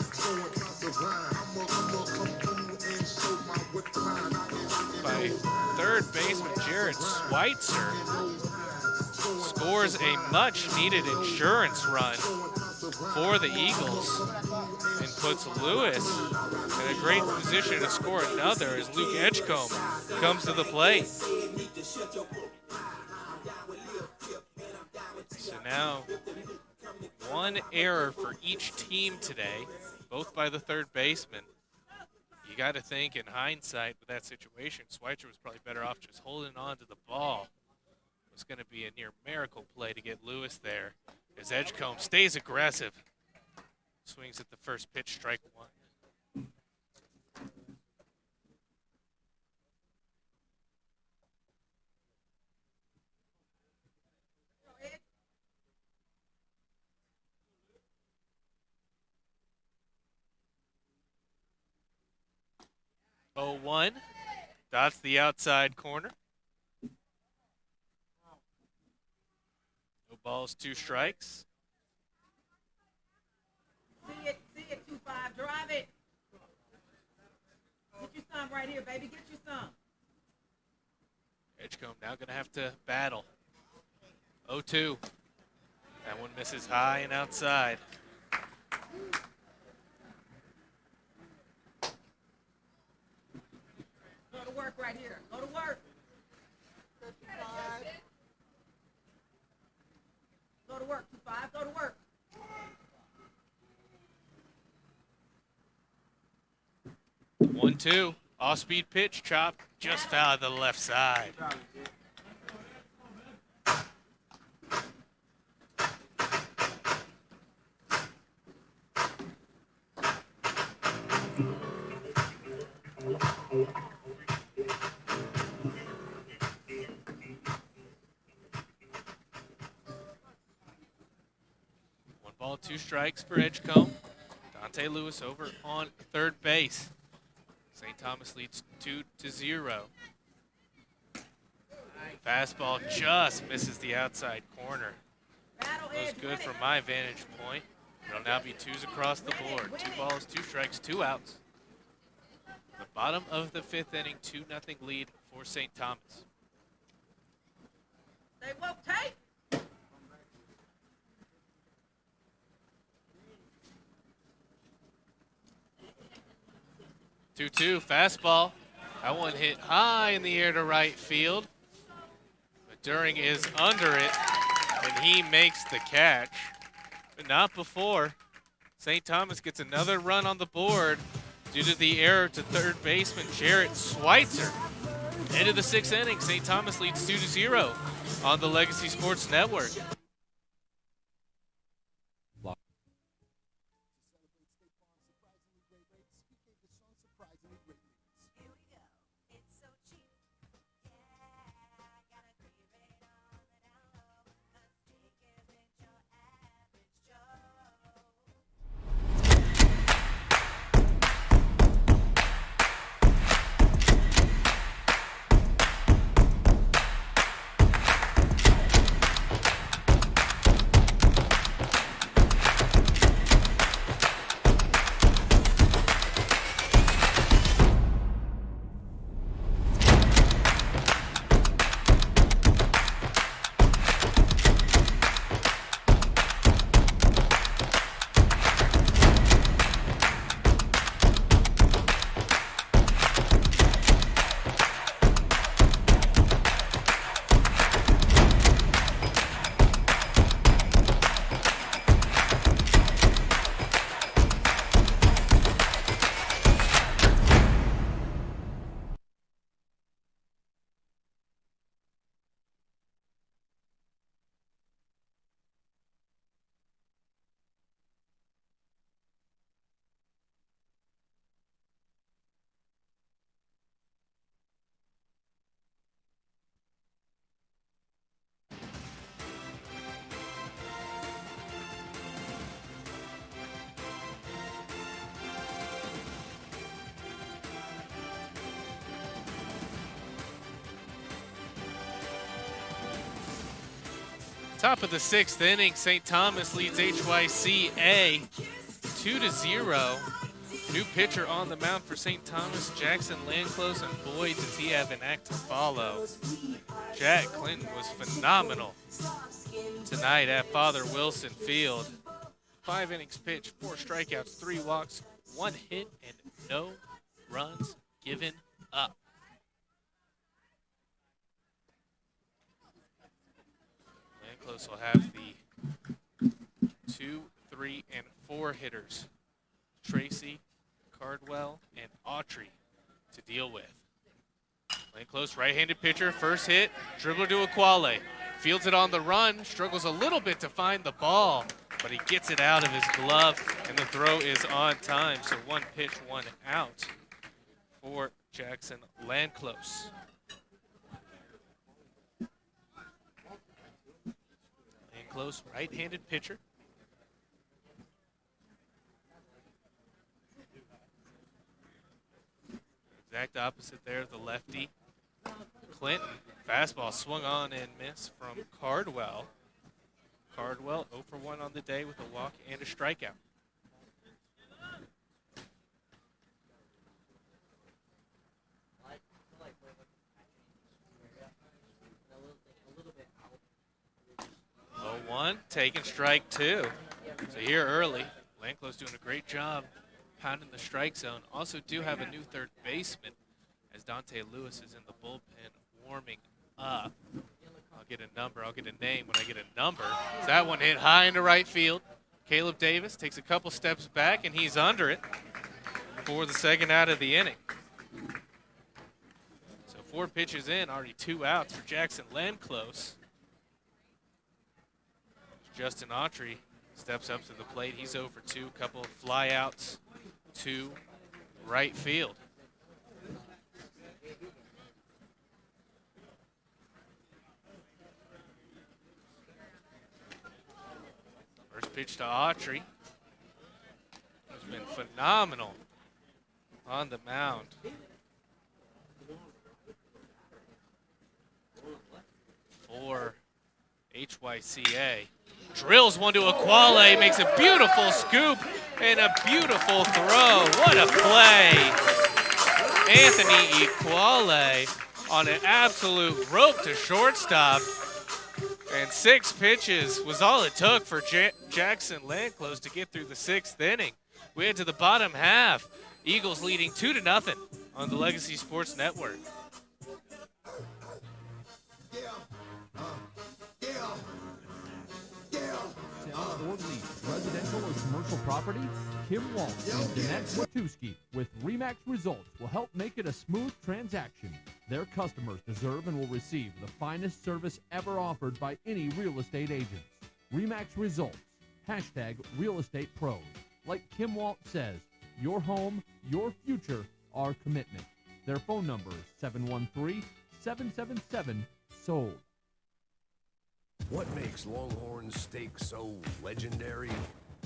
by third baseman Jared Schweitzer scores a much-needed insurance run for the Eagles and puts Lewis in a great position to score another as Luke Edgecombe comes to the plate. So now, one error for each team today, both by the third baseman. You got to think in hindsight with that situation, Schweitzer was probably better off just holding on to the ball. It was going to be a near miracle play to get Lewis there as Edgecombe stays aggressive. Swings at the first pitch, strike 1. Oh, 1. Dots the outside corner. No balls, 2 strikes. See it, 2-5, drive it. Get your some right here, baby, get your some. Edgecombe now going to have to battle. 0-2. That one misses high and outside. Go to work right here. Go to work. Go to work, 2-5. Go to work. One, 2. Off-speed pitch, chop, just foul to the left side. One ball, 2 strikes for Edgecombe. Dante Lewis over on third base. St. Thomas leads 2-0. Fastball just misses the outside corner. Goes good from my vantage point. It'll now be 2s across the board. 2 balls, 2 strikes, 2 outs. The bottom of the 5th inning, 2-0 lead for St. Thomas. Stay woke, take. 2-2, fastball. That one hit high in the air to right field. But During is under it, and he makes the catch. but not before. St. Thomas gets another run on the board due to the error to third baseman Jarrett Schweitzer. End of the 6th inning, St. Thomas leads 2-0 on the Legacy Sports Network. Top of the 6th inning, St. Thomas leads HCYA 2-0. New pitcher on the mound for St. Thomas, Jackson Landclose, and boy, does he have an act to follow. Jack Clinton was phenomenal tonight at Father Wilson Field. 5 innings pitched, 4 strikeouts, 3 walks, 1 hit, and no runs given up. Landclose will have the 2, 3, and 4 hitters, Tracy, Cardwell, and Autry, to deal with. Landclose, right-handed pitcher, first hit, dribbler to Aquale. Fields it on the run, struggles a little bit to find the ball, but he gets it out of his glove, and the throw is on time. So 1 pitch, 1 out for Jackson Landclose. Landclose, right-handed pitcher. Exact opposite there, the lefty. Clinton, fastball swung on and missed from Cardwell. Cardwell 0 for 1 on the day with a walk and a strikeout. Oh, 1, taking strike 2. So here early, Landclose doing a great job pounding the strike zone. Also do have a new third baseman as Dante Lewis is in the bullpen warming up. I'll get a name when I get a number. So that one hit high into right field. Caleb Davis takes a couple steps back, and he's under it for the second out of the inning. So 4 pitches in, already 2 outs for Jackson Landclose. Justin Autry steps up to the plate. He's 0 for 2, couple of flyouts to right field. First pitch to Autry. Has been phenomenal on the mound. For HCYA. Drills one to Aquale, makes a beautiful scoop and a beautiful throw. What a play. Anthony Aquale on an absolute rope to shortstop. And 6 pitches was all it took for Jackson Landclose to get through the 6th inning. We head to the bottom half. Eagles leading 2-0 on the Legacy Sports Network. Sound or lead commercial property? Kim Walsh and Danette Watuski with REMAX Results will help make it a smooth transaction. Their customers deserve and will receive the finest service ever offered by any real estate agents. REMAX Results. Hashtag Real Estate Pros. Like Kim Walt says, your home, your future, our commitment. Their phone number is 713-777-SOLD. What makes Longhorn steak so legendary?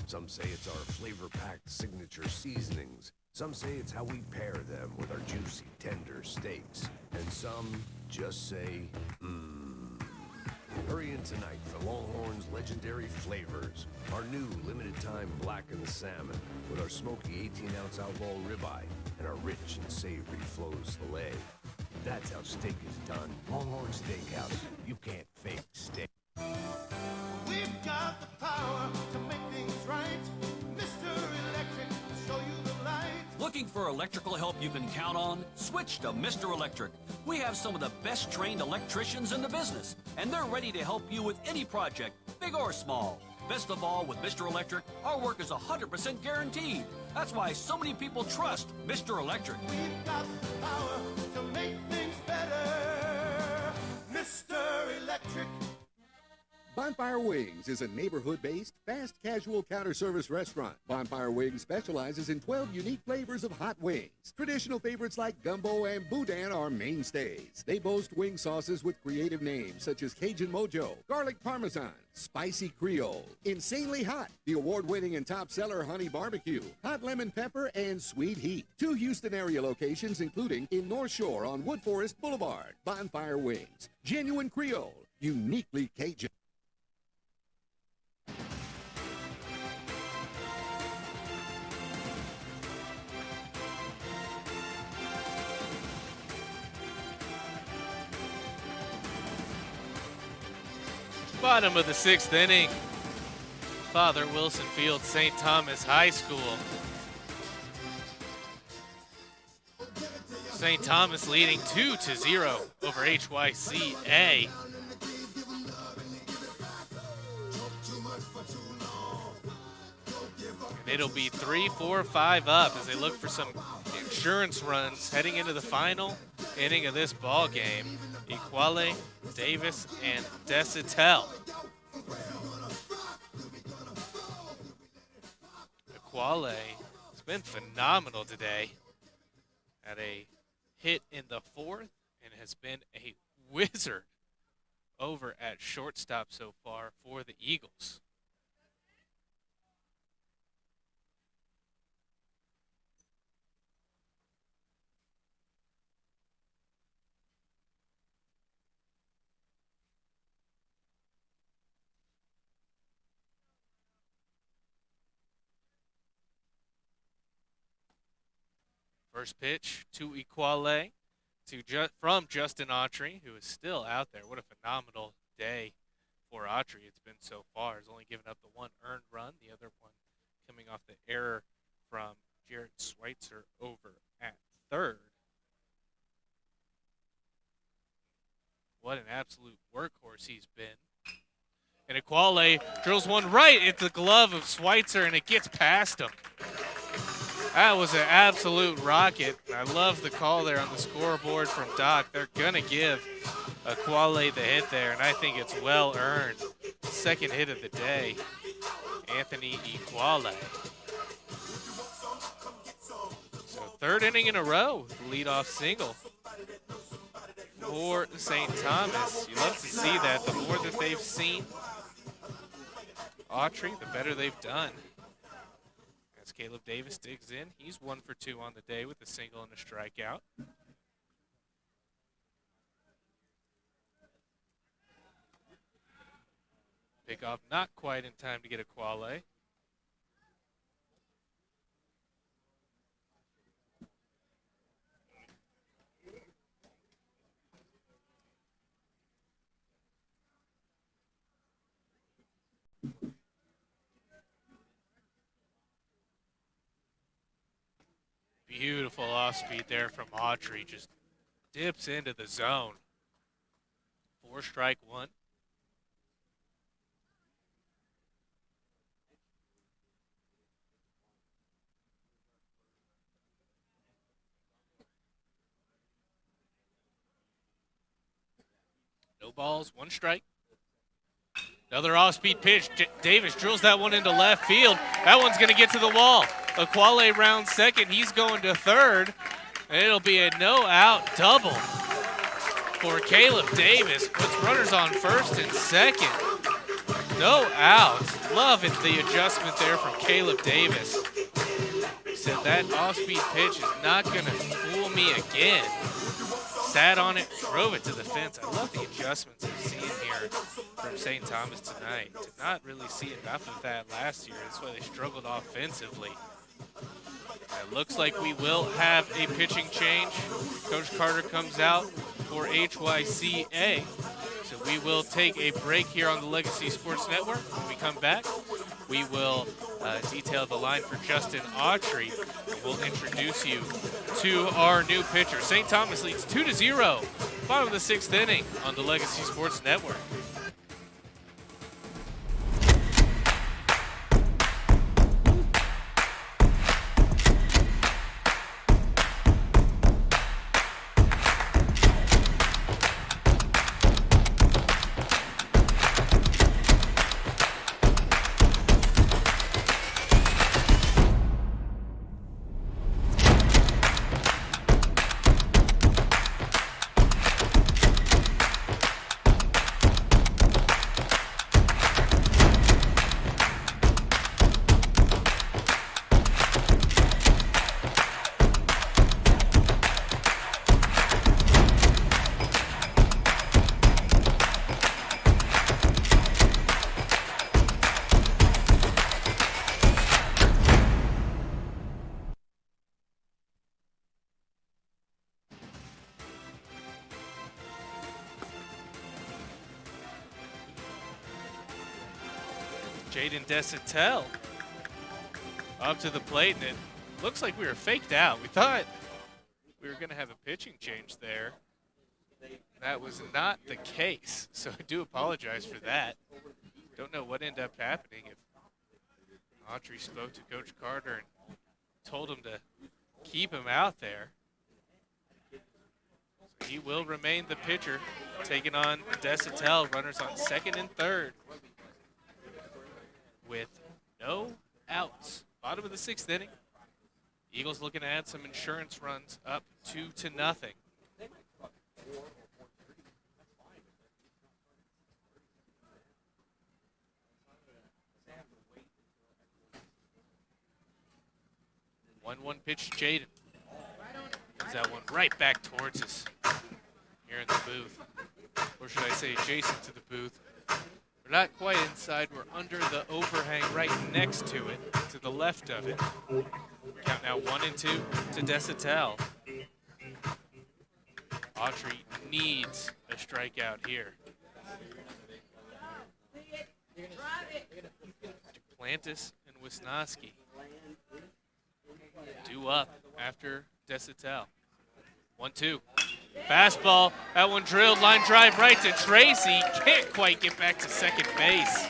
Some say it's our flavor-packed signature seasonings. Some say it's how we pair them with our juicy, tender steaks. And some just say, mmm. Hurry in tonight for Longhorn's legendary flavors. Our new limited-time blackened salmon with our smoky 18-ounce outlaw ribeye and our rich and savory flows filet. That's how steak is done. Longhorn Steakhouse. You can't fake steak. We've got the power to make things right. Mr. Electric will show you the light. Looking for electrical help you can count on? Switch to Mr. Electric. We have some of the best trained electricians in the business, and they're ready to help you with any project, big or small. Best of all, with Mr. Electric, our work is 100% guaranteed. That's why so many people trust Mr. Electric. We've got the power to make things better. Mr. Electric. Bonfire Wings is a neighborhood-based, fast casual counter service restaurant. Bonfire Wings specializes in 12 unique flavors of hot wings. Traditional favorites like gumbo and boudin are mainstays. They boast wing sauces with creative names such as Cajun Mojo, Garlic Parmesan, Spicy Creole, Insanely Hot, the award-winning and top seller Honey Barbecue, Hot Lemon Pepper, and Sweet Heat. 2 Houston area locations including in North Shore on Wood Forest Boulevard. Bonfire Wings, genuine Creole, uniquely Cajun. Bottom of the 6th inning. Father Wilson Field, St. Thomas High School. St. Thomas leading 2-0 over HCYA. And it'll be 3-4-5 up as they look for some insurance runs heading into the final inning of this ball game. Equale, Davis, and Desitel. Equale has been phenomenal today. Had a hit in the 4th and has been a wizard over at shortstop so far for the Eagles. First pitch to Equale from Justin Autry, who is still out there. What a phenomenal day for Autry it's been so far. He's only given up the 1 earned run, the other one coming off the error from Jarrett Schweitzer over at third. What an absolute workhorse he's been. And Equale drills one right into the glove of Schweitzer, and it gets past him. That was an absolute rocket. I love the call there on the scoreboard from Doc. They're going to give Equale the hit there, and I think it's well earned. Second hit of the day, Anthony Equale. So 3rd inning in a row, leadoff single for St. Thomas. You love to see that. The more that they've seen Autry, the better they've done. As Caleb Davis digs in, he's 1 for 2 on the day with a single and a strikeout. Pickoff not quite in time to get Equale. Beautiful off speed there from Autry. Just dips into the zone. 4 strike 1. No balls, 1 strike. Another off-speed pitch. Davis drills that one into left field. That one's going to get to the wall. Aquale rounds second. He's going to third. And it'll be a no-out double for Caleb Davis. Puts runners on first and second. No outs. Love it, the adjustment there from Caleb Davis. He said that off-speed pitch is not going to fool me again. Sat on it, drove it to the fence. I love the adjustments I'm seeing here from St. Thomas tonight. Did not really see enough of that last year. That's why they struggled offensively. It looks like we will have a pitching change. Coach Carter comes out for HYCA. So we will take a break here on the Legacy Sports Network. When we come back, we will detail the line for Justin Autry. And we'll introduce you to our new pitcher. St. Thomas leads 2-0, bottom of the 6th inning on the Legacy Sports Network. Jaden Desatel up to the plate, and it looks like we were faked out. We thought we were going to have a pitching change there. That was not the case, so I do apologize for that. Don't know what ended up happening. If Autry spoke to Coach Carter and told him to keep him out there. So he will remain the pitcher, taking on Desatel. Runners on second and third with no outs. Bottom of the 6th inning. Eagles looking to add some insurance runs, up 2-0. One pitch to Jaden. Brings that one right back towards us here in the booth. Or should I say adjacent to the booth. We're not quite inside. We're under the overhang right next to it, to the left of it. Count now 1-2 to Desatel. Autry needs a strikeout here. Duplantis and Wisnowski due up after Desatel. 1-2. Fastball. That one drilled. Line drive right to Tracy. Can't quite get back to second base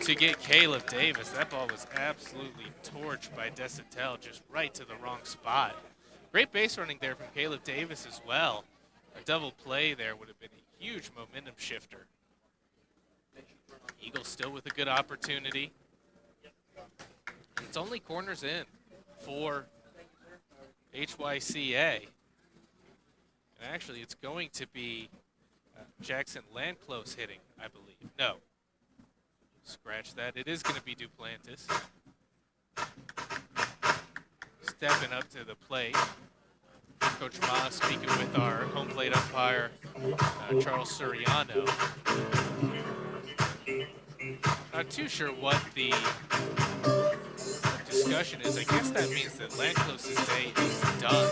to get Caleb Davis. That ball was absolutely torched by Desatel, just right to the wrong spot. Great base running there from Caleb Davis as well. A double play there would have been a huge momentum shifter. Eagles still with a good opportunity. It's only corners in for HYCA. And actually, it's going to be Jackson Landclose hitting, I believe. No. Scratch that. It is going to be Duplantis. Stepping up to the plate. Coach Ma speaking with our home plate umpire, Charles Suriano. Not too sure what the discussion is. I guess that means that Landclose's day is done.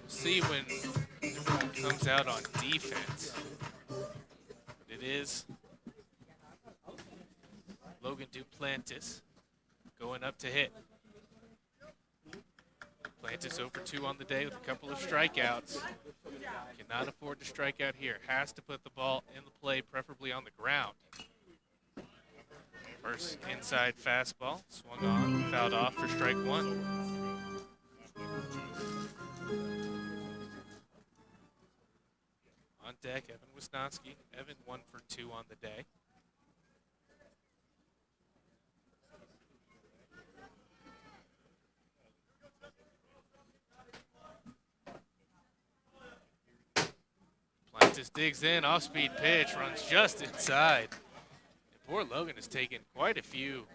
See when it comes out on defense. It is Logan Duplantis going up to hit. Duplantis over 2 on the day with a couple of strikeouts. Cannot afford to strike out here. Has to put the ball in the play, preferably on the ground. First inside fastball, swung on, fouled off for strike one. On deck, Evan Wisnowski. Evan 1 for 2 on the day. Plantis digs in, off-speed pitch, runs just inside. And poor Logan has taken quite a few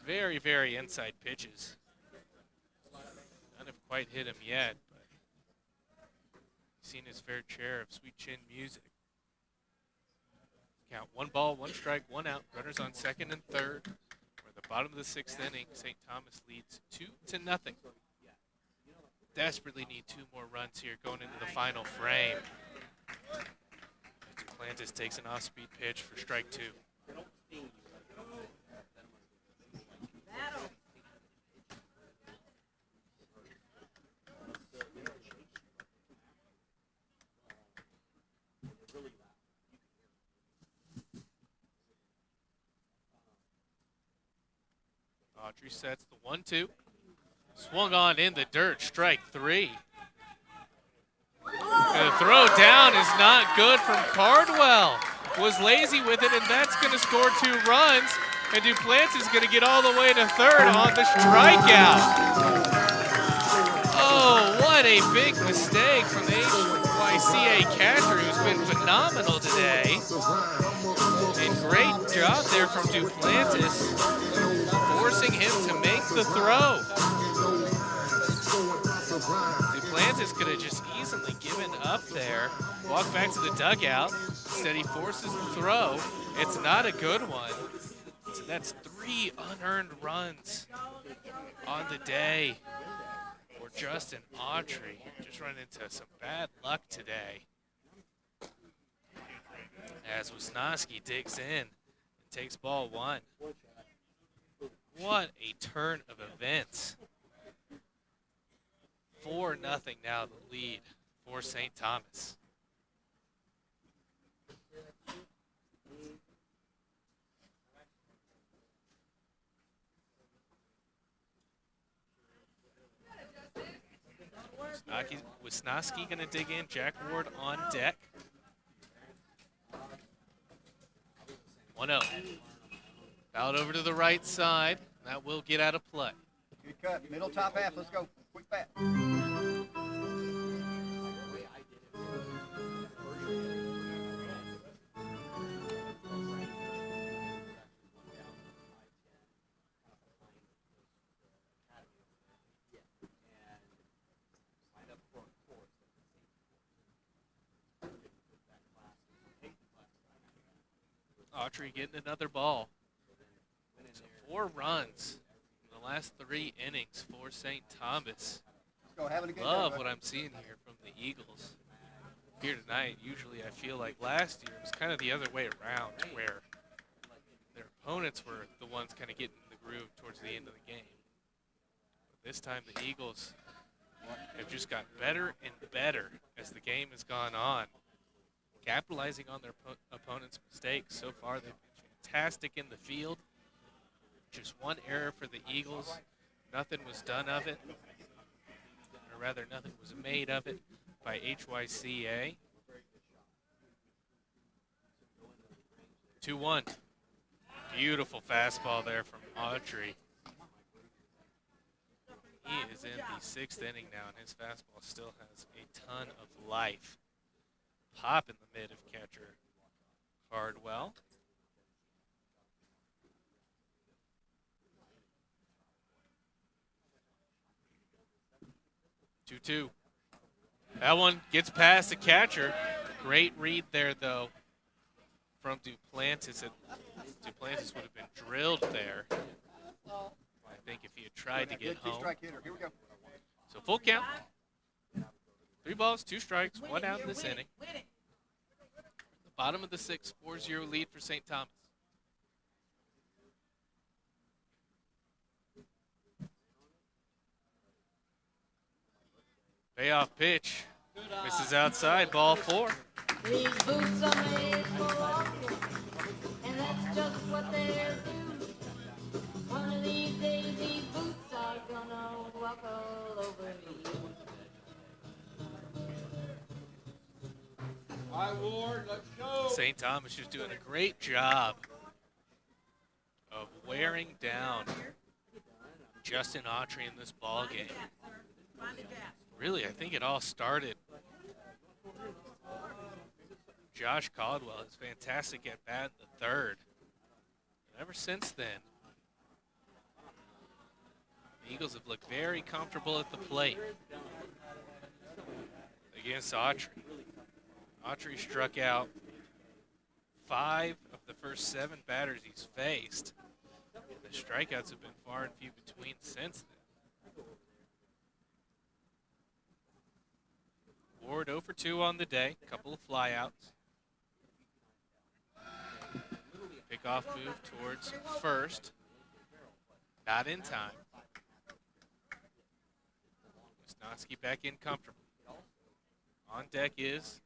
very, very inside pitches. None have quite hit him yet, but he's seen his fair share of sweet chin music. Count 1 ball, 1 strike, 1 out. Runners on second and third. We're at the bottom of the 6th inning. St. Thomas leads 2-0. Desperately need 2 more runs here going into the final frame. Plantis takes an off-speed pitch for strike 2. Autry sets the 1-2. Swung on in the dirt, strike 3. The throw down is not good from Cardwell. Was lazy with it, and that's going to score 2 runs. And Duplantis is going to get all the way to third on the strikeout. Oh, what a big mistake from the HCYA catcher, who's been phenomenal today. And great job there from Duplantis, forcing him to make the throw. Duplantis could have just easily given up there, walked back to the dugout. Instead, he forces the throw. It's not a good one. So that's 3 unearned runs on the day for Justin Autry. Just run into some bad luck today, as Wisnowski digs in and takes ball 1. What a turn of events. 4-0 now, the lead for St. Thomas. Wisnowski going to dig in. Jack Ward on deck. 1-0. Fouled over to the right side. That will get out of play. Good cut. Middle top half. Let's go. Quick bat. Autry getting another ball. So 4 runs in the last 3 innings for St. Thomas. Love what I'm seeing here from the Eagles here tonight. Usually I feel like last year it was kind of the other way around, where their opponents were the ones kind of getting in the groove towards the end of the game. But this time the Eagles have just got better and better as the game has gone on, capitalizing on their opponent's mistakes. So far, they've been fantastic in the field. Just 1 error for the Eagles. Nothing was done of it, or rather, nothing was made of it by HCYA. 2-1. Beautiful fastball there from Autry. He is in the 6th inning now, and his fastball still has a ton of life. Pop in the mid of catcher Cardwell. Two. That one gets past the catcher. Great read there, though, from Duplantis. Duplantis would have been drilled there, I think, if he had tried to get home. Here we go. So full count. 3 balls, 2 strikes, 1 out in this inning. The bottom of the 6th, 4-0 lead for St. Thomas. Payoff pitch. Misses outside, ball 4. These boots are made for walking, and that's just what they'll do. St. Thomas just doing a great job of wearing down Justin Autry in this ball game. Really, I think it all started. Josh Caldwell, his fantastic at bat in the third. And ever since then, the Eagles have looked very comfortable at the plate against Autry. Autry struck out 5 of the first 7 batters he's faced. The strikeouts have been far and few between since then. Ward 0 for 2 on the day, couple of flyouts. Pickoff move towards first. Not in time. Wisnowski back in comfortably. On deck is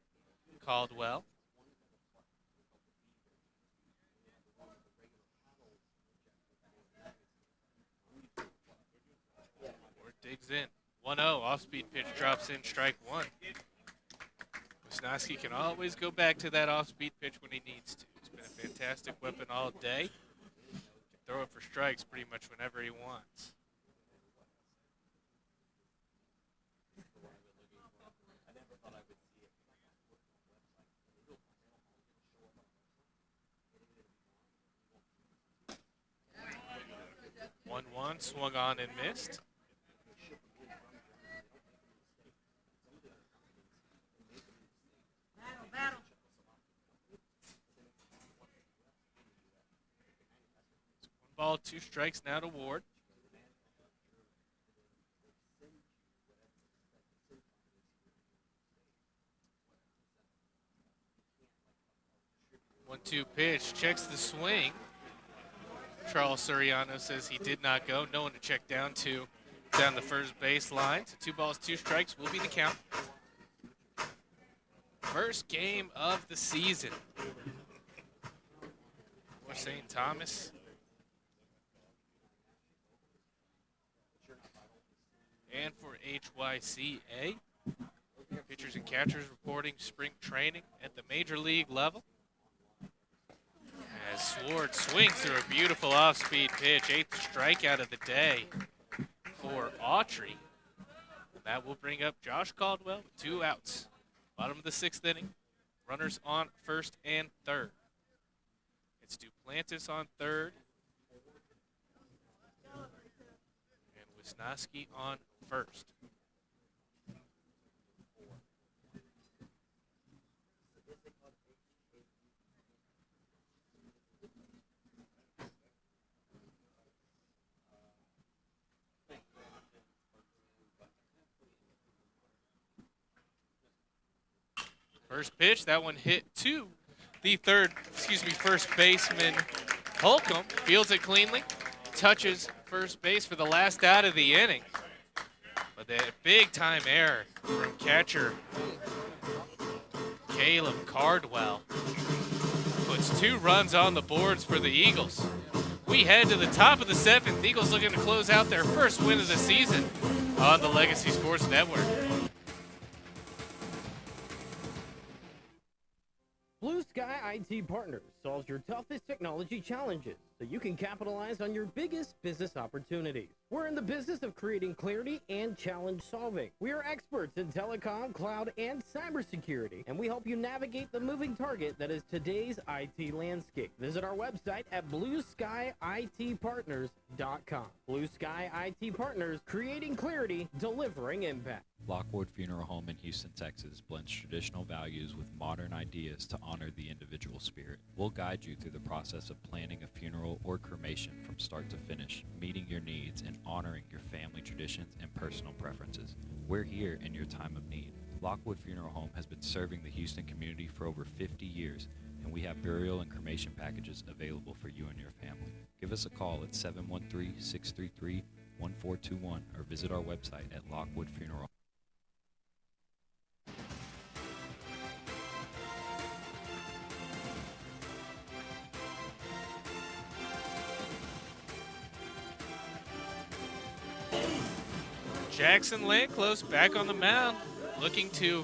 Caldwell. Ward digs in. 1-0, off-speed pitch drops in, strike one. Wisnowski can always go back to that off-speed pitch when he needs to. It's been a fantastic weapon all day. Can throw it for strikes pretty much whenever he wants. One swung on and missed. Battle. 1 ball, 2 strikes now to Ward. One-two pitch, checks the swing. Charles Suriano says he did not go. No one to check down the first baseline. So 2 balls, 2 strikes will be the count. First game of the season for St. Thomas. And for HYCA. Pitchers and catchers reporting spring training at the major league level. As Ward swings through a beautiful off-speed pitch, 8th strikeout of the day for Autry. And that will bring up Josh Caldwell with 2 outs. Bottom of the 6th inning, runners on first and third. It's Duplantis on third and Wisnowski on first. First pitch, that one hit to the first baseman Holcomb. Fields it cleanly, touches first base for the last out of the inning. But the big time error from catcher Caleb Cardwell puts 2 runs on the boards for the Eagles. We head to the top of the 7th. Eagles looking to close out their first win of the season on the Legacy Sports Network. Blue Sky IT Partners solves your toughest technology challenges so you can capitalize on your biggest business opportunities. We're in the business of creating clarity and challenge solving. We are experts in telecom, cloud, and cybersecurity, and we help you navigate the moving target that is today's IT landscape. Visit our website at blueskyitpartners.com. Blue Sky IT Partners, creating clarity, delivering impact. Lockwood Funeral Home in Houston, Texas blends traditional values with modern ideas to honor the individual spirit. We'll guide you through the process of planning a funeral or cremation from start to finish, meeting your needs and honoring your family traditions and personal preferences. We're here in your time of need. Lockwood Funeral Home has been serving the Houston community for over 50 years, and we have burial and cremation packages available for you and your family. Give us a call at 713-633-1421 or visit our website at Lockwood Funeral. Jackson Landclose back on the mound, looking to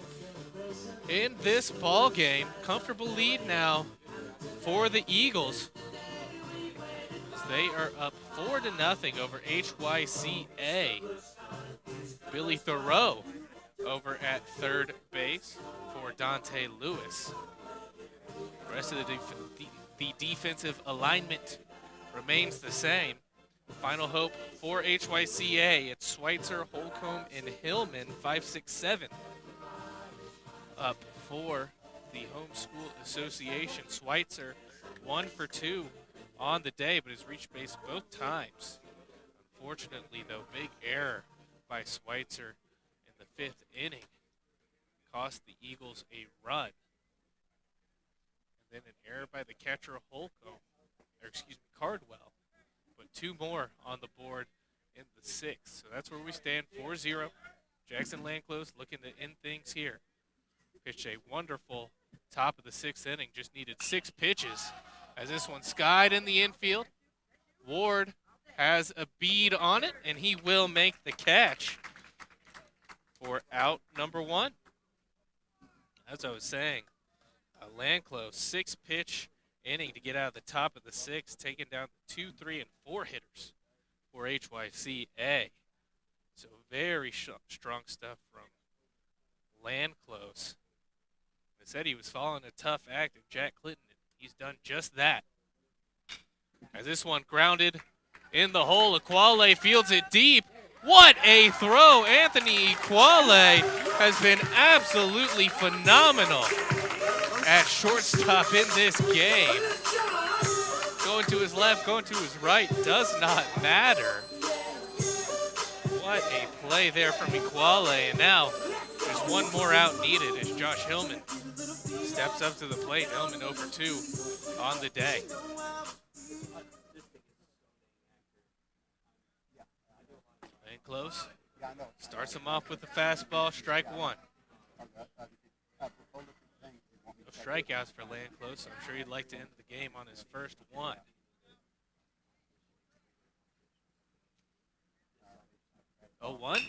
in this ball game. Comfortable lead now for the Eagles. They are up 4-0 over HYCA. Billy Thoreau over at third base for Dante Lewis. The rest of the defensive alignment remains the same. Final hope for HYCA. It's Schweitzer, Holcomb, and Hillman, 5, 6, 7. Up for the Home School Association. Schweitzer 1 for 2 on the day, but has reached base both times. Unfortunately, though, big error by Schweitzer in the 5th inning cost the Eagles a run. And then an error by the catcher Cardwell. But 2 more on the board in the 6th. So that's where we stand, 4-0. Jackson Landclose looking to end things here. Pitched a wonderful top of the 6th inning. Just needed 6 pitches as this one skied in the infield. Ward has a bead on it, and he will make the catch for out number 1. As I was saying, Landclose, 6-pitch inning to get out of the top of the 6th, taking down the 2, 3, and 4 hitters for HYCA. So very strong stuff from Landclose. They said he was following a tough act of Jack Clinton. He's done just that. As this one grounded in the hole, Equale fields it deep. What a throw! Anthony Equale has been absolutely phenomenal at shortstop in this game. Going to his left, going to his right, does not matter. What a play there from Equale, and now there's one more out needed as Josh Hillman steps up to the plate. Hillman 0 for 2 on the day. Playing close. Starts him off with the fastball, strike 1. No strikeouts for Landclose, so I'm sure he'd like to end the game on his first one. Oh, 1.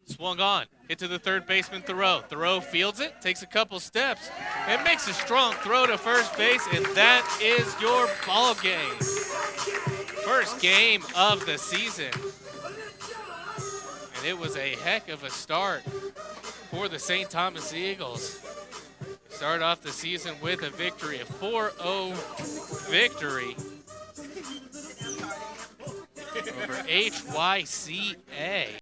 Swung on. Hit to the third baseman, Thoreau. Thoreau fields it, takes a couple steps, and makes a strong throw to first base, and that is your ball game. First game of the season. And it was a heck of a start for the St. Thomas Eagles. Start off the season with a victory, a 4-0 victory over HYCA.